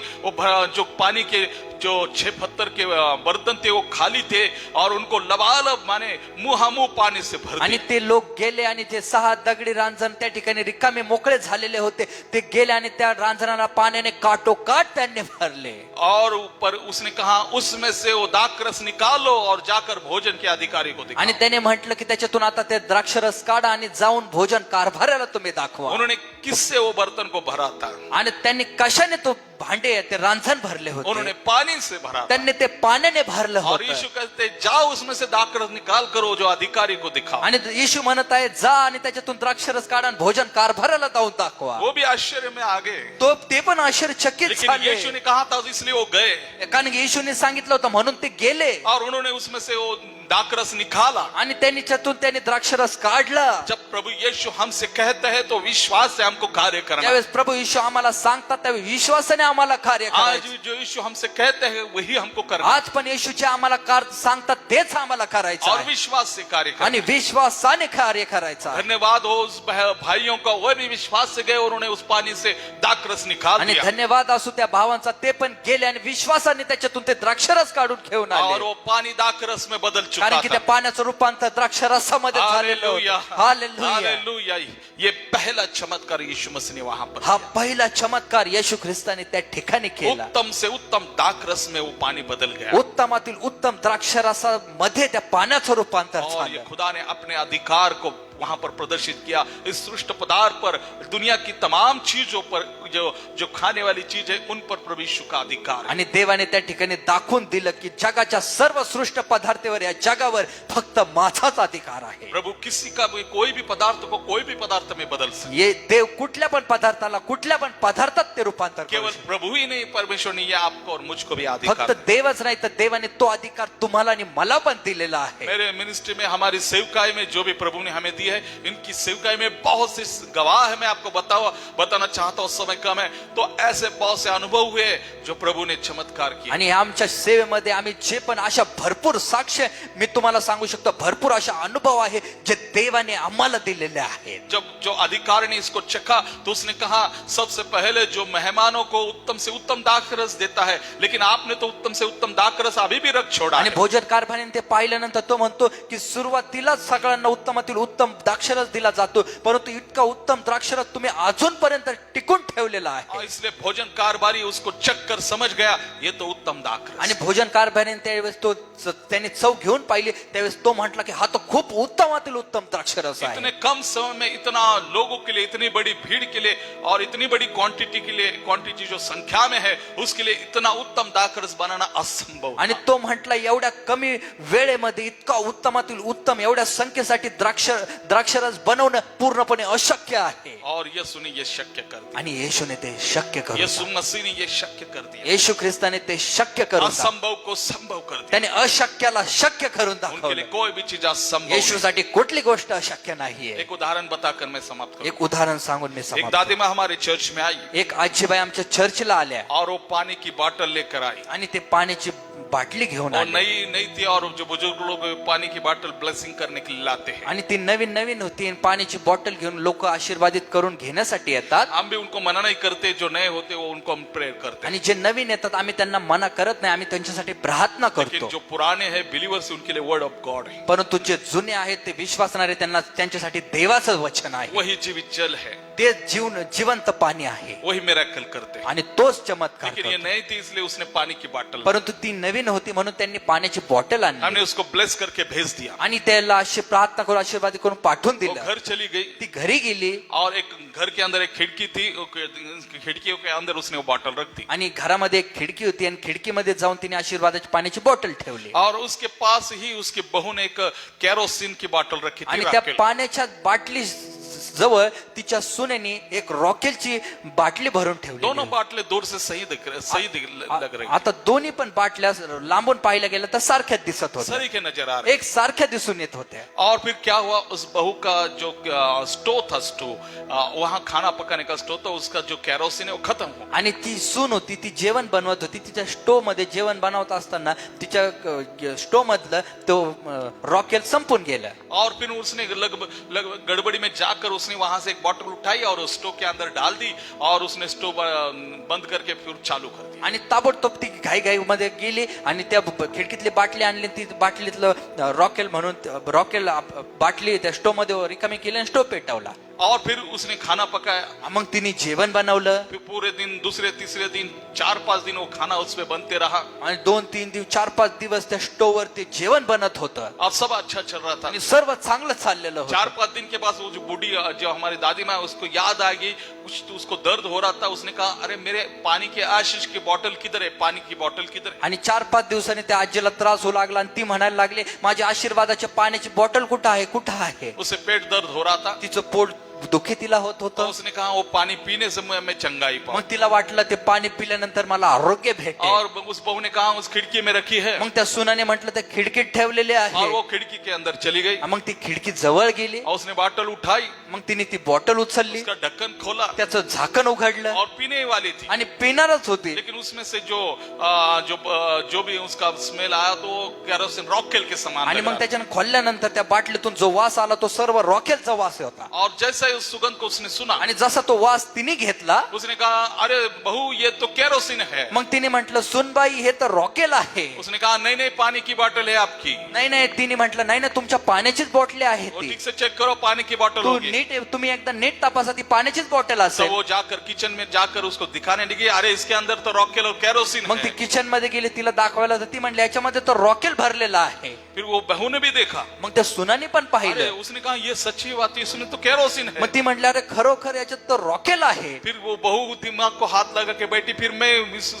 Speaker 4: जो पानी के जो 6 पत्थर के बर्तन थे वो खाली थे और उनको लबालब माने मुहामुह पानी से भर
Speaker 3: आणि
Speaker 4: दिए.
Speaker 3: ते लोक गेले आणि ते 6 दगडी रांजण त्या ठिकाणी रिकामे मोकळे झालेले होते. ते गेले आणि त्या रांजणाला पाण्याने काटोकाट त्यांनी भरले.
Speaker 4: और ऊपर उसने कहा, उसमें से वो दाखरस निकालो और जाकर भोजन के अधिकारी को दिखाओ.
Speaker 3: आणि त्याने म्हटलं की त्याच्यातून आता ते द्राक्षरस काढा आणि जाऊन भोजन कारभाराला तुम्ही दाखवा.
Speaker 4: उन्होंने किससे वो बर्तन को भरा था?
Speaker 3: आणि त्यांनी कशाने तो भांडे ते रांजण भरले
Speaker 4: उन्होंने
Speaker 3: होते?
Speaker 4: पानी से भरा था.
Speaker 3: त्यांनी ते पाण्याने भरलं
Speaker 4: और
Speaker 3: होतं.
Speaker 4: यीशु कहते, जाओ उसमें से दाखरस निकाल करो जो अधिकारी को दिखाओ.
Speaker 3: आणि येशू म्हणत आहे, जा आणि त्याच्यातून द्राक्षरस काढा आणि भोजन कारभाराला जाऊन दाखवा.
Speaker 4: वो भी आश्चर्य में आ गए.
Speaker 3: तो ते पण आश्चर्यचकित
Speaker 4: लेकिन
Speaker 3: झाले,
Speaker 4: यीशु ने कहा था इसलिए वो गए.
Speaker 3: कारण की येशूने सांगितलं होतं म्हणून ते गेले.
Speaker 4: और उन्होंने उसमें से वो दाखरस निकाला।
Speaker 3: आणि त्यांनी द्राक्षरस काढला।
Speaker 4: जब प्रभु यीशु हमसे कहते हैं तो विश्वास से हमको कार्य करना।
Speaker 3: त्यावेळेस प्रभू येशू आम्हाला सांगतात त्यावेळी विश्वासाने आम्हाला कार्य
Speaker 4: आज
Speaker 3: करायचं।
Speaker 4: भी जो यीशु हमसे कहते हैं वही हमको करना
Speaker 3: आज पण येशूचे आम्हाला सांगतात तेच आम्हाला करायचं
Speaker 4: और
Speaker 3: आहे।
Speaker 4: विश्वास से कार्य करना।
Speaker 3: आणि विश्वासाने कार्य करायचं आहे।
Speaker 4: धन्यवाद हो उस भाइयों का, वह भी विश्वास से गए और उन्हें उस पानी से दाखरस निकाल
Speaker 3: आणि
Speaker 4: दिया
Speaker 3: धन्यवाद असो त्या भावांचा, ते पण गेले आणि विश्वासाने त्याच्यातून ते द्राक्षरस काढून घेऊन
Speaker 4: और
Speaker 3: आले।
Speaker 4: वो पानी दाखरस में बदल चुका
Speaker 3: कारण की
Speaker 4: था।
Speaker 3: त्या पाण्याचं रूपांतर द्राक्षरसामध्ये झालेलं
Speaker 4: हालेलुया,
Speaker 3: होतं। हालेलुया।
Speaker 4: हालेलुया। ये पहला चमत्कार यीशु मसीह ने वहां पर
Speaker 3: हा
Speaker 4: किया।
Speaker 3: पहिला चमत्कार येशू ख्रिस्ताने त्या ठिकाणी केला।
Speaker 4: उत्तम से उत्तम दाखरस में वो पानी बदल गया
Speaker 3: उत्तमातील उत्तम द्राक्षरसामध्ये त्या पाण्याचं रूपांतर
Speaker 4: और ये
Speaker 3: झालं।
Speaker 4: खुदा ने अपने अधिकार को वहां पर प्रदर्शित किया। इस सृष्ट पदार्थ पर, दुनिया की तमाम चीजों पर, जो खाने वाली चीज है उन पर प्रभु यीशु का अधिकार है।
Speaker 3: आणि देवाने त्या ठिकाणी दाखवून दिलं की जगाच्या सर्व सृष्ट पदार्थावर, या जगावर फक्त माझाच अधिकार आहे।
Speaker 4: प्रभु किसी का भी कोई भी पदार्थ को कोई भी पदार्थ में बदल सकते।
Speaker 3: ये देव कुठल्या पण पदार्थाला कुठल्या पण पदार्थात ते रूपांतर करू
Speaker 4: केवल
Speaker 3: शकतो।
Speaker 4: प्रभु ही नहीं, परमेश्वर ने ये आपको और मुझको भी अधिकार
Speaker 3: फक्त देवच नाही तर देवाने तो अधिकार तुम्हाला आणि मला पण दिलेला आहे।
Speaker 4: मेरे मिनिस्ट्री में, हमारी सेवकाई में जो भी प्रभु ने हमें दी है, इनकी सेवकाई में बहुत से गवाह है। मैं आपको बताना चाहता हूँ, समय कम है, तो ऐसे बहुत से अनुभव हुए जो प्रभु ने चमत्कार किए।
Speaker 3: आणि आमच्या सेवेमध्ये आम्ही जे पण अशा भरपूर साक्ष मी तुम्हाला सांगू शकतो, भरपूर अशा अनुभव आहे जे देवाने आम्हाला दिलेले आहेत।
Speaker 4: जब जो अधिकारी ने इसको चखा तो उसने कहा, सबसे पहले जो मेहमानों को उत्तम से उत्तम दाखरस देता है, लेकिन आपने तो उत्तम से उत्तम दाखरस अभी भी रख छोड़ा
Speaker 3: आणि
Speaker 4: है।
Speaker 3: भोजन कारभारीने ते पाहिल्यानंतर तो म्हणतो की सुरुवातीलाच सगळ्यांना उत्तमातील उत्तम द्राक्षरस दिला जातो, परंतु इतका उत्तम द्राक्षरस तुम्ही अजूनपर्यंत टिकून ठेवलेला
Speaker 4: और
Speaker 3: आहे।
Speaker 4: इसलिए भोजन कारभारी उसको चख कर समझ गया ये तो उत्तम दाखरस
Speaker 3: आणि भोजन कारभारीने त्यावेळेस त्याने चव घेऊन पाहिली, त्यावेळेस तो म्हटला की हा तो खूप उत्तमातील उत्तम द्राक्षरस आहे।
Speaker 4: इतने कम समय में इतना लोगों के लिए, इतनी बड़ी भीड़ के लिए और इतनी बड़ी क्वांटिटी के लिए, क्वांटिटी जो संख्या में है उसके लिए इतना उत्तम दाखरस बनाना असंभव।
Speaker 3: आणि तो म्हटला एवढ्या कमी वेळेमध्ये इतका उत्तमातील उत्तम एवढ्या संख्येसाठी द्राक्षरस बनवणं पूर्णपणे अशक्य आहे।
Speaker 4: और यीशु ने ये शक्य कर दिया।
Speaker 3: आणि येशूने ते शक्य करून
Speaker 4: यीशु मसीह ने ये शक्य कर दिया।
Speaker 3: येशू ख्रिस्ताने ते शक्य करून
Speaker 4: असंभव को संभव कर दिया।
Speaker 3: त्याने अशक्याला शक्य करून
Speaker 4: उनके लिए
Speaker 3: दाखवलं।
Speaker 4: कोई भी चीज असंभव नहीं।
Speaker 3: येशूसाठी कुठली गोष्ट अशक्य नाहीये।
Speaker 4: एक उदाहरण बताकर मैं समाप्त करूं।
Speaker 3: एक उदाहरण सांगून मी
Speaker 4: एक
Speaker 3: समाप्त
Speaker 4: दादी माँ हमारे चर्च में आई
Speaker 3: एक आजीबाई आमच्या चर्चला आल्या
Speaker 4: और वो पानी की बोतल लेकर आई
Speaker 3: आणि ते पाण्याची बाटली घेऊन
Speaker 4: और
Speaker 3: आले
Speaker 4: नई थी। और जो बुजुर्ग लोग पानी की बोतल ब्लेसिंग करने के लिए लाते हैं,
Speaker 3: आणि ती नवीन होती आणि पाण्याची बॉटल घेऊन लोक आशीर्वादित करून घेण्यासाठी येतात।
Speaker 4: हम भी उनको मना नहीं करते। जो नए होते वो उनको हम प्रेयर करते हैं।
Speaker 3: आणि जे नवीन येतात आम्ही त्यांना मना करत नाही, आम्ही त्यांच्यासाठी प्रार्थना
Speaker 4: लेकिन
Speaker 3: करतो।
Speaker 4: जो पुराने हैं बिलीवर्स, उनके लिए वर्ड ऑफ गॉड है।
Speaker 3: परंतु जे जुने आहेत ते विश्वासणारे त्यांना त्यांच्यासाठी देवाचं वचन आहे।
Speaker 4: वही जीवित जल है,
Speaker 3: ते जिवंत पाणी आहे
Speaker 4: वही मिरेकल करते हैं।
Speaker 3: आणि तोच चमत्कार
Speaker 4: लेकिन ये
Speaker 3: करतो।
Speaker 4: नई थी इसलिए उसने पानी की बोतल,
Speaker 3: परंतु ती नवीन होती म्हणून त्यांनी पाण्याची बॉटल आणली
Speaker 4: हमने उसको ब्लेस करके भेज दिया।
Speaker 3: आणि त्याला अशी प्रार्थना करून आशीर्वाद करून पाठवून
Speaker 4: वो
Speaker 3: दिलं।
Speaker 4: घर चली गई
Speaker 3: ती घरी गेली
Speaker 4: और एक घर के अंदर एक खिड़की थी, खिड़कियों के अंदर उसने वो बोतल रख दी
Speaker 3: आणि घरामध्ये एक खिडकी होती आणि खिडकीमध्ये जाऊन तिने आशीर्वादाची पाण्याची बॉटल ठेवली
Speaker 4: और उसके पास ही उसकी बहू ने एक केरोसिन की बोतल रखी थी,
Speaker 3: आणि त्या
Speaker 4: रॉकेल।
Speaker 3: पाण्याच्या बाटली जवळ तिच्या सुनेनी एक रॉकेलची बाटली भरून ठेवली।
Speaker 4: दोनों बाटले दूर से सही लग रही,
Speaker 3: आता दोन्ही पण बाटल्या लांबून पाहिल्या गेल्या तर सारख्याच दिसत होत्या,
Speaker 4: सही के नजर आ रहे।
Speaker 3: एक सारख्या दिसून येत होत्या।
Speaker 4: और फिर क्या हुआ, उस बहू का जो स्टोव था, वहां खाना पकाने का स्टोव था, उसका जो केरोसिन है वो खत्म हो।
Speaker 3: आणि ती सून होती, ती जेवण बनवत होती, तिच्या स्टोव मध्ये जेवण बनवत असताना तिच्या स्टोव मधलं तो रॉकेल संपून गेलं।
Speaker 4: और फिर उसने लगभग गड़बड़ी में जाकर उसने वहां से एक बोतल उठाई और स्टोव के अंदर डाल दी और उसने स्टोव बंद करके फिर चालू कर दिया।
Speaker 3: आणि ताबडतोब ती घाई मध्ये गेली आणि त्या खिडकीतली बाटली आणली, ती बाटलीतलं रॉकेल म्हणून रॉकेल बाटली त्या स्टोव मध्ये रिकामी केली आणि स्टोव पेटवला।
Speaker 4: और फिर उसने खाना पकाया।
Speaker 3: मग तिने जेवण बनवलं
Speaker 4: फिर पूरे दिन, दूसरे तीसरे दिन, 4-5 दिन वो खाना उसमें बनते रहा
Speaker 3: आणि 2-3 दिवस 4-5 दिवस त्या स्टोव वर ते जेवण बनत होतं
Speaker 4: और सब अच्छा चल रहा था।
Speaker 3: आणि सर्व चांगलं चाललेलं होतं।
Speaker 4: 4-5 दिन के बाद वो जो बूढ़ी, जो हमारी दादी माँ, उसको याद आ गई, कुछ तो उसको दर्द हो रहा था। उसने कहा, अरे मेरे पानी के आशीष की बोतल किधर है, पानी की बोतल किधर है।
Speaker 3: आणि 4-5 दिवसांनी त्या आजीला त्रास होऊ लागला आणि ती म्हणायला लागली, माझ्या आशीर्वादाच्या पाण्याची बॉटल कुठं आहे, कुठं आहे।
Speaker 4: उसे पेट दर्द हो रहा था।
Speaker 3: तिचं पोट
Speaker 2: दुःखी होत
Speaker 4: तो
Speaker 2: होतं.
Speaker 4: उसने कहा वो पानी पीने से मैं चंगाई पाऊं.
Speaker 2: मग तिला वाटलं ते पाणी पिल्यानंतर मला आरोग्य भेटेल.
Speaker 4: और उस बहू ने कहा उस खिड़की में रखी है.
Speaker 2: मग त्या सुनाने म्हटलं त्या खिडकीत ठेवलेले
Speaker 4: और
Speaker 2: आहे.
Speaker 4: वो खिड़की के अंदर चली गई.
Speaker 2: मग ती खिडकी जवळ गेली.
Speaker 4: और उसने बॉटल उठाई,
Speaker 2: मग तिने ती बॉटल उचलली,
Speaker 4: उसका ढक्कन खोला
Speaker 2: त्याचं झाकण उघडलं
Speaker 4: और पीने वाली थी.
Speaker 2: आणि पिणारच होती.
Speaker 4: लेकिन उसमें से जो भी उसका स्मेल आया तो केरोसिन रॉकेल के समान
Speaker 2: आणि
Speaker 4: लग
Speaker 2: मग
Speaker 4: रहा था.
Speaker 2: त्याच्यानं खोलल्यानंतर त्या बाटलीतून जो वास आला तो सर्व रॉकेलचा वास होता.
Speaker 4: और जैसा ही उस सुगंध को उसने सुना,
Speaker 2: आणि जसा तो वास तिने घेतला,
Speaker 4: उसने कहा अरे बहू ये तो केरोसिन है.
Speaker 2: मग तिने म्हटलं सुनबाई हे तर रॉकेल आहे.
Speaker 4: उसने कहा नहीं नहीं पानी की बोतल है आपकी.
Speaker 2: नाही नाही, तिने म्हटलं नाही नाही, तुमच्या पाण्याचीच बॉटली आहे
Speaker 4: वो
Speaker 2: ती.
Speaker 4: ठीक से चेक करो, पानी की बोतल
Speaker 2: तू
Speaker 4: होगी.
Speaker 2: नीट तुम्ही एकदा नीट तपासा, ती पाण्याचीच बॉटल
Speaker 4: तो
Speaker 2: असेल.
Speaker 4: वो जाकर किचन में जाकर उसको दिखाने लगी, अरे इसके अंदर तो रॉकेल और केरोसिन
Speaker 2: मग ती
Speaker 4: है.
Speaker 2: किचन मध्ये गेली, तिला दाखवायला तर ती म्हणली याच्यामध्ये तर रॉकेल भरलेला आहे.
Speaker 4: फिर वो बहू ने भी देखा.
Speaker 2: मग त्या सुनानी पण
Speaker 4: अरे
Speaker 2: पाहिलं.
Speaker 4: उसने कहा ये सच्ची बात है, इसमें तो केरोसिन है.
Speaker 2: मग ती म्हटली अरे खरोखर याच्यात तर रॉकेल आहे.
Speaker 4: फिर वो बहू दिमाग को हाथ लगा के बैठी, फिर मैं इस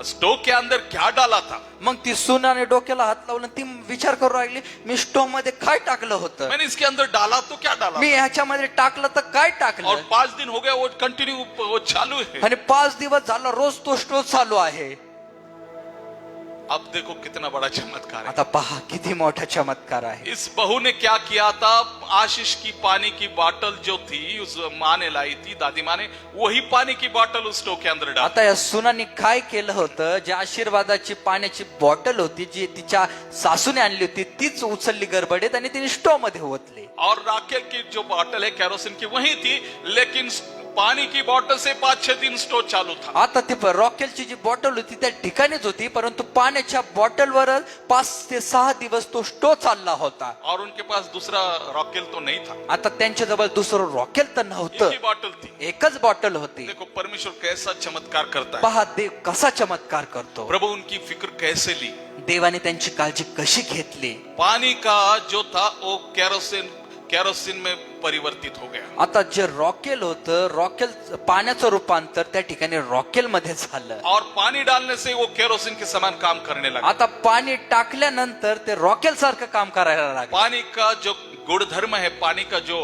Speaker 4: स्टोव के अंदर क्या डाला था.
Speaker 2: मग ती सुनाने डोक्याला हात लावला, ती विचार करू लागली मी स्टोव मध्ये काय टाकलं होतं,
Speaker 4: मैंने इसके अंदर डाला तो क्या डाला.
Speaker 2: मी ह्याच्यामध्ये टाकलं तर काय
Speaker 4: और
Speaker 2: टाकलं.
Speaker 4: 5 दिन हो गया वो कंटिन्यू वो चालू है.
Speaker 2: आणि 5 दिवस झाला रोज तो स्टोव चालू आहे.
Speaker 4: अब देखो कितना बड़ा चमत्कार है.
Speaker 2: आता पहा किती मोठा चमत्कार आहे.
Speaker 4: इस बहू ने क्या किया था, आशीष की पानी की बोतल जो थी उस माँ ने लाई थी, दादी माँ ने, वही पानी की बोतल उस स्टोव के अंदर डाली.
Speaker 2: आता या सुनानी काय केलं होतं, जी आशीर्वादाची पाण्याची बॉटल होती जी तिच्या सासूने आणली होती, तीच उचलली गडबडीत आणि तिने स्टोव मध्ये ओतली.
Speaker 4: और राकेल की जो बोतल है केरोसिन की वही थी, लेकिन पानी की बोतल से 5-6 दिन स्टोव चालू था.
Speaker 2: आता ती रॉकेलची जी बॉटल होती त्या ठिकाणीच होती, परंतु पाण्याच्या बॉटलवर 5 ते 6 दिवस तो स्टोव चालला होता.
Speaker 4: और उनके पास दूसरा रॉकेल तो नहीं था,
Speaker 2: आता त्यांच्याजवळ दुसरं रॉकेल तर
Speaker 4: एक
Speaker 2: नव्हतं,
Speaker 4: ही बोतल थी.
Speaker 2: एकच बॉटल होती.
Speaker 4: देखो परमेश्वर कैसा चमत्कार करता है.
Speaker 2: पहा देव कसा चमत्कार करतो.
Speaker 4: प्रभु उनकी फिक्र कैसे ली.
Speaker 2: देवाने त्यांची काळजी कशी घेतली.
Speaker 4: पानी का जो था वो केरोसिन में परिवर्तित हो गया.
Speaker 2: आता जे रॉकेल होतं, रॉकेल पाण्याचं रूपांतर त्या ठिकाणी रॉकेल मध्ये झालं.
Speaker 4: और पानी डालने से वो केरोसिन के समान काम करने लगा.
Speaker 2: आता पाणी टाकल्यानंतर ते रॉकेल सारखं काम करायला लागलं.
Speaker 4: पानी का जो गुणधर्म है, पानी का जो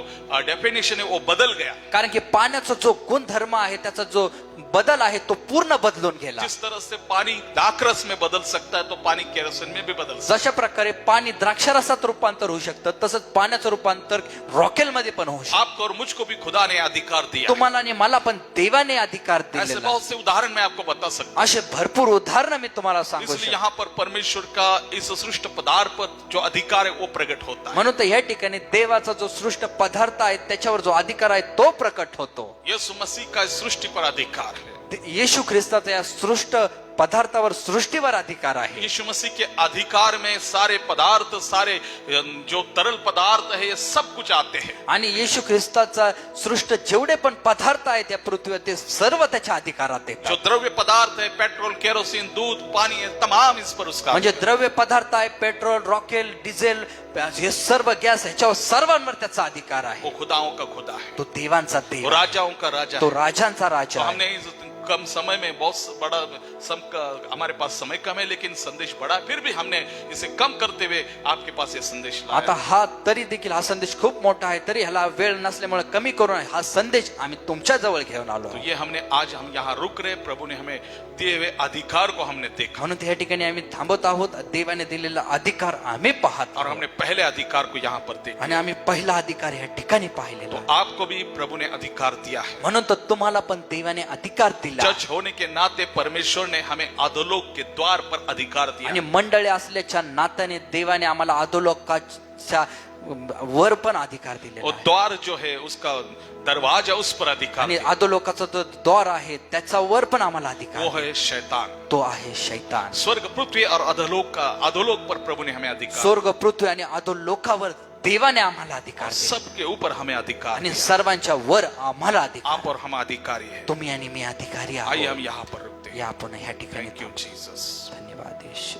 Speaker 4: डेफिनेशन है वो बदल गया.
Speaker 2: कारण की पाण्याचा जो गुणधर्म आहे, त्याचा जो बदल आहे तो पूर्ण बदलून गेला.
Speaker 4: जिस तरह से पानी दाखरस में बदल सकता है तो पानी केरोसिन में भी बदल सकता
Speaker 2: जशा प्रकारे पाणी द्राक्षरसात रूपांतर होऊ शकतं, तसंच पाण्याचं रूपांतर रॉकेल मध्ये पण होऊ
Speaker 4: है.
Speaker 2: शकतं.
Speaker 4: आपको और मुझको भी खुदा ने अधिकार दिया है.
Speaker 2: तुम्हाला आणि मला पण देवाने अधिकार
Speaker 4: ऐसे
Speaker 2: दिलेला.
Speaker 4: बहुत से उदाहरण मैं आपको बता सकता
Speaker 2: असे भरपूर उदाहरणं मी तुम्हाला
Speaker 4: हूं.
Speaker 2: सांगू
Speaker 4: इसलिए
Speaker 2: शकतो.
Speaker 4: यहाँ पर परमेश्वर का इस सृष्ट पदार्थ पर जो अधिकार है वो प्रकट होता है.
Speaker 2: म्हणून तर या ठिकाणी देवाचा जो सृष्ट पदार्थ आहे त्याच्यावर जो अधिकार आहे तो प्रकट होतो.
Speaker 4: यीशु मसीह का इस सृष्टि पर अधिकार है.
Speaker 2: येशू ख्रिस्ताचा या सृष्ट पदार्थावर सृष्टीवर अधिकार आहे.
Speaker 4: यीशु मसीह के अधिकार में सारे पदार्थ, सारे जो तरल पदार्थ है ये सब कुछ आते हैं.
Speaker 2: आणि येशू ख्रिस्ताचा सृष्ट जेवढे पण पदार्थ आहेत या पृथ्वीवर ते सर्व त्याच्या अधिकारात
Speaker 4: जो
Speaker 2: येतात.
Speaker 4: द्रव्य पदार्थ है, पेट्रोल, केरोसिन, दूध, पानी है, तमाम इस पर उसका
Speaker 2: म्हणजे द्रव्य पदार्थ आहे, पेट्रोल, रॉकेल, डिझेल, हे सर्व गॅस ह्याच्यावर सर्वांवर त्याचा अधिकार
Speaker 4: वो
Speaker 2: आहे.
Speaker 4: खुदाओं का खुदा है,
Speaker 2: तो देवांचा
Speaker 4: वो
Speaker 2: देव,
Speaker 4: राजाओं का राजा
Speaker 2: तो
Speaker 4: है.
Speaker 2: राजांचा
Speaker 4: तो
Speaker 2: राजा आहे.
Speaker 4: हमने इस कम समय में बहुत बड़ा हमारे पास समय कम है, लेकिन संदेश बड़ा है. फिर भी हमने इसे कम करते हुए आपके पास ये संदेश
Speaker 2: आता
Speaker 4: लाया.
Speaker 2: हा तरी देखील हा संदेश खूप मोठा आहे, तरी ह्याला वेळ नसल्यामुळे कमी करून हा संदेश आम्ही तुमच्या जवळ घेऊन आलो.
Speaker 4: तो ये हमने आज हम यहाँ रुक रहे, प्रभु ने हमें दिए हुए अधिकार को हमने देखा
Speaker 2: म्हणून या ठिकाणी आम्ही थांबत आहोत. देवाने दिलेला अधिकार आम्ही पाहत
Speaker 4: और
Speaker 2: आहोत
Speaker 4: हमने पहले अधिकार को यहाँ पर देखा.
Speaker 2: आणि आम्ही पहिला अधिकार या ठिकाणी पाहिलेला
Speaker 4: तो
Speaker 2: आहे.
Speaker 4: आपको भी प्रभु ने अधिकार दिया है.
Speaker 2: म्हणून तर तुम्हाला पण देवाने अधिकार दिला.
Speaker 4: जज होने के नाते परमेश्वर ने हमें अधोलोक के द्वार पर अधिकार दिया.
Speaker 2: आणि मंडळी असल्याच्या नात्याने देवाने आम्हाला अधोलोकाच्या वर पण अधिकार दिलेला
Speaker 4: वो
Speaker 2: आहे.
Speaker 4: द्वार जो है उसका दरवाजा, उस पर अधिकार
Speaker 2: आणि
Speaker 4: दिया.
Speaker 2: अधोलोकाचा जो द्वार आहे त्याचा वर पण आम्हाला अधिकार
Speaker 4: वो
Speaker 2: आहे.
Speaker 4: है शैतान.
Speaker 2: तो आहे शैतान.
Speaker 4: स्वर्ग, पृथ्वी और अधोलोक पर प्रभु ने हमें अधिकार.
Speaker 2: स्वर्ग, पृथ्वी आणि अधोलोकावर देवाने आम्हाला अधिकार दिला.
Speaker 4: सबके ऊपर हमें अधिकार
Speaker 2: आणि
Speaker 4: दिया.
Speaker 2: सर्वांच्या वर आम्हाला अधिकार.
Speaker 4: आप और हम अधिकारी है.
Speaker 2: तुम्ही आणि मी अधिकारी
Speaker 4: आइए
Speaker 2: आहोत.
Speaker 4: हम यहाँ पर रुकते हैं.
Speaker 2: या आपण ह्या ठिकाणी
Speaker 4: थैंक यू जीसस.
Speaker 2: धन्यवाद येशू.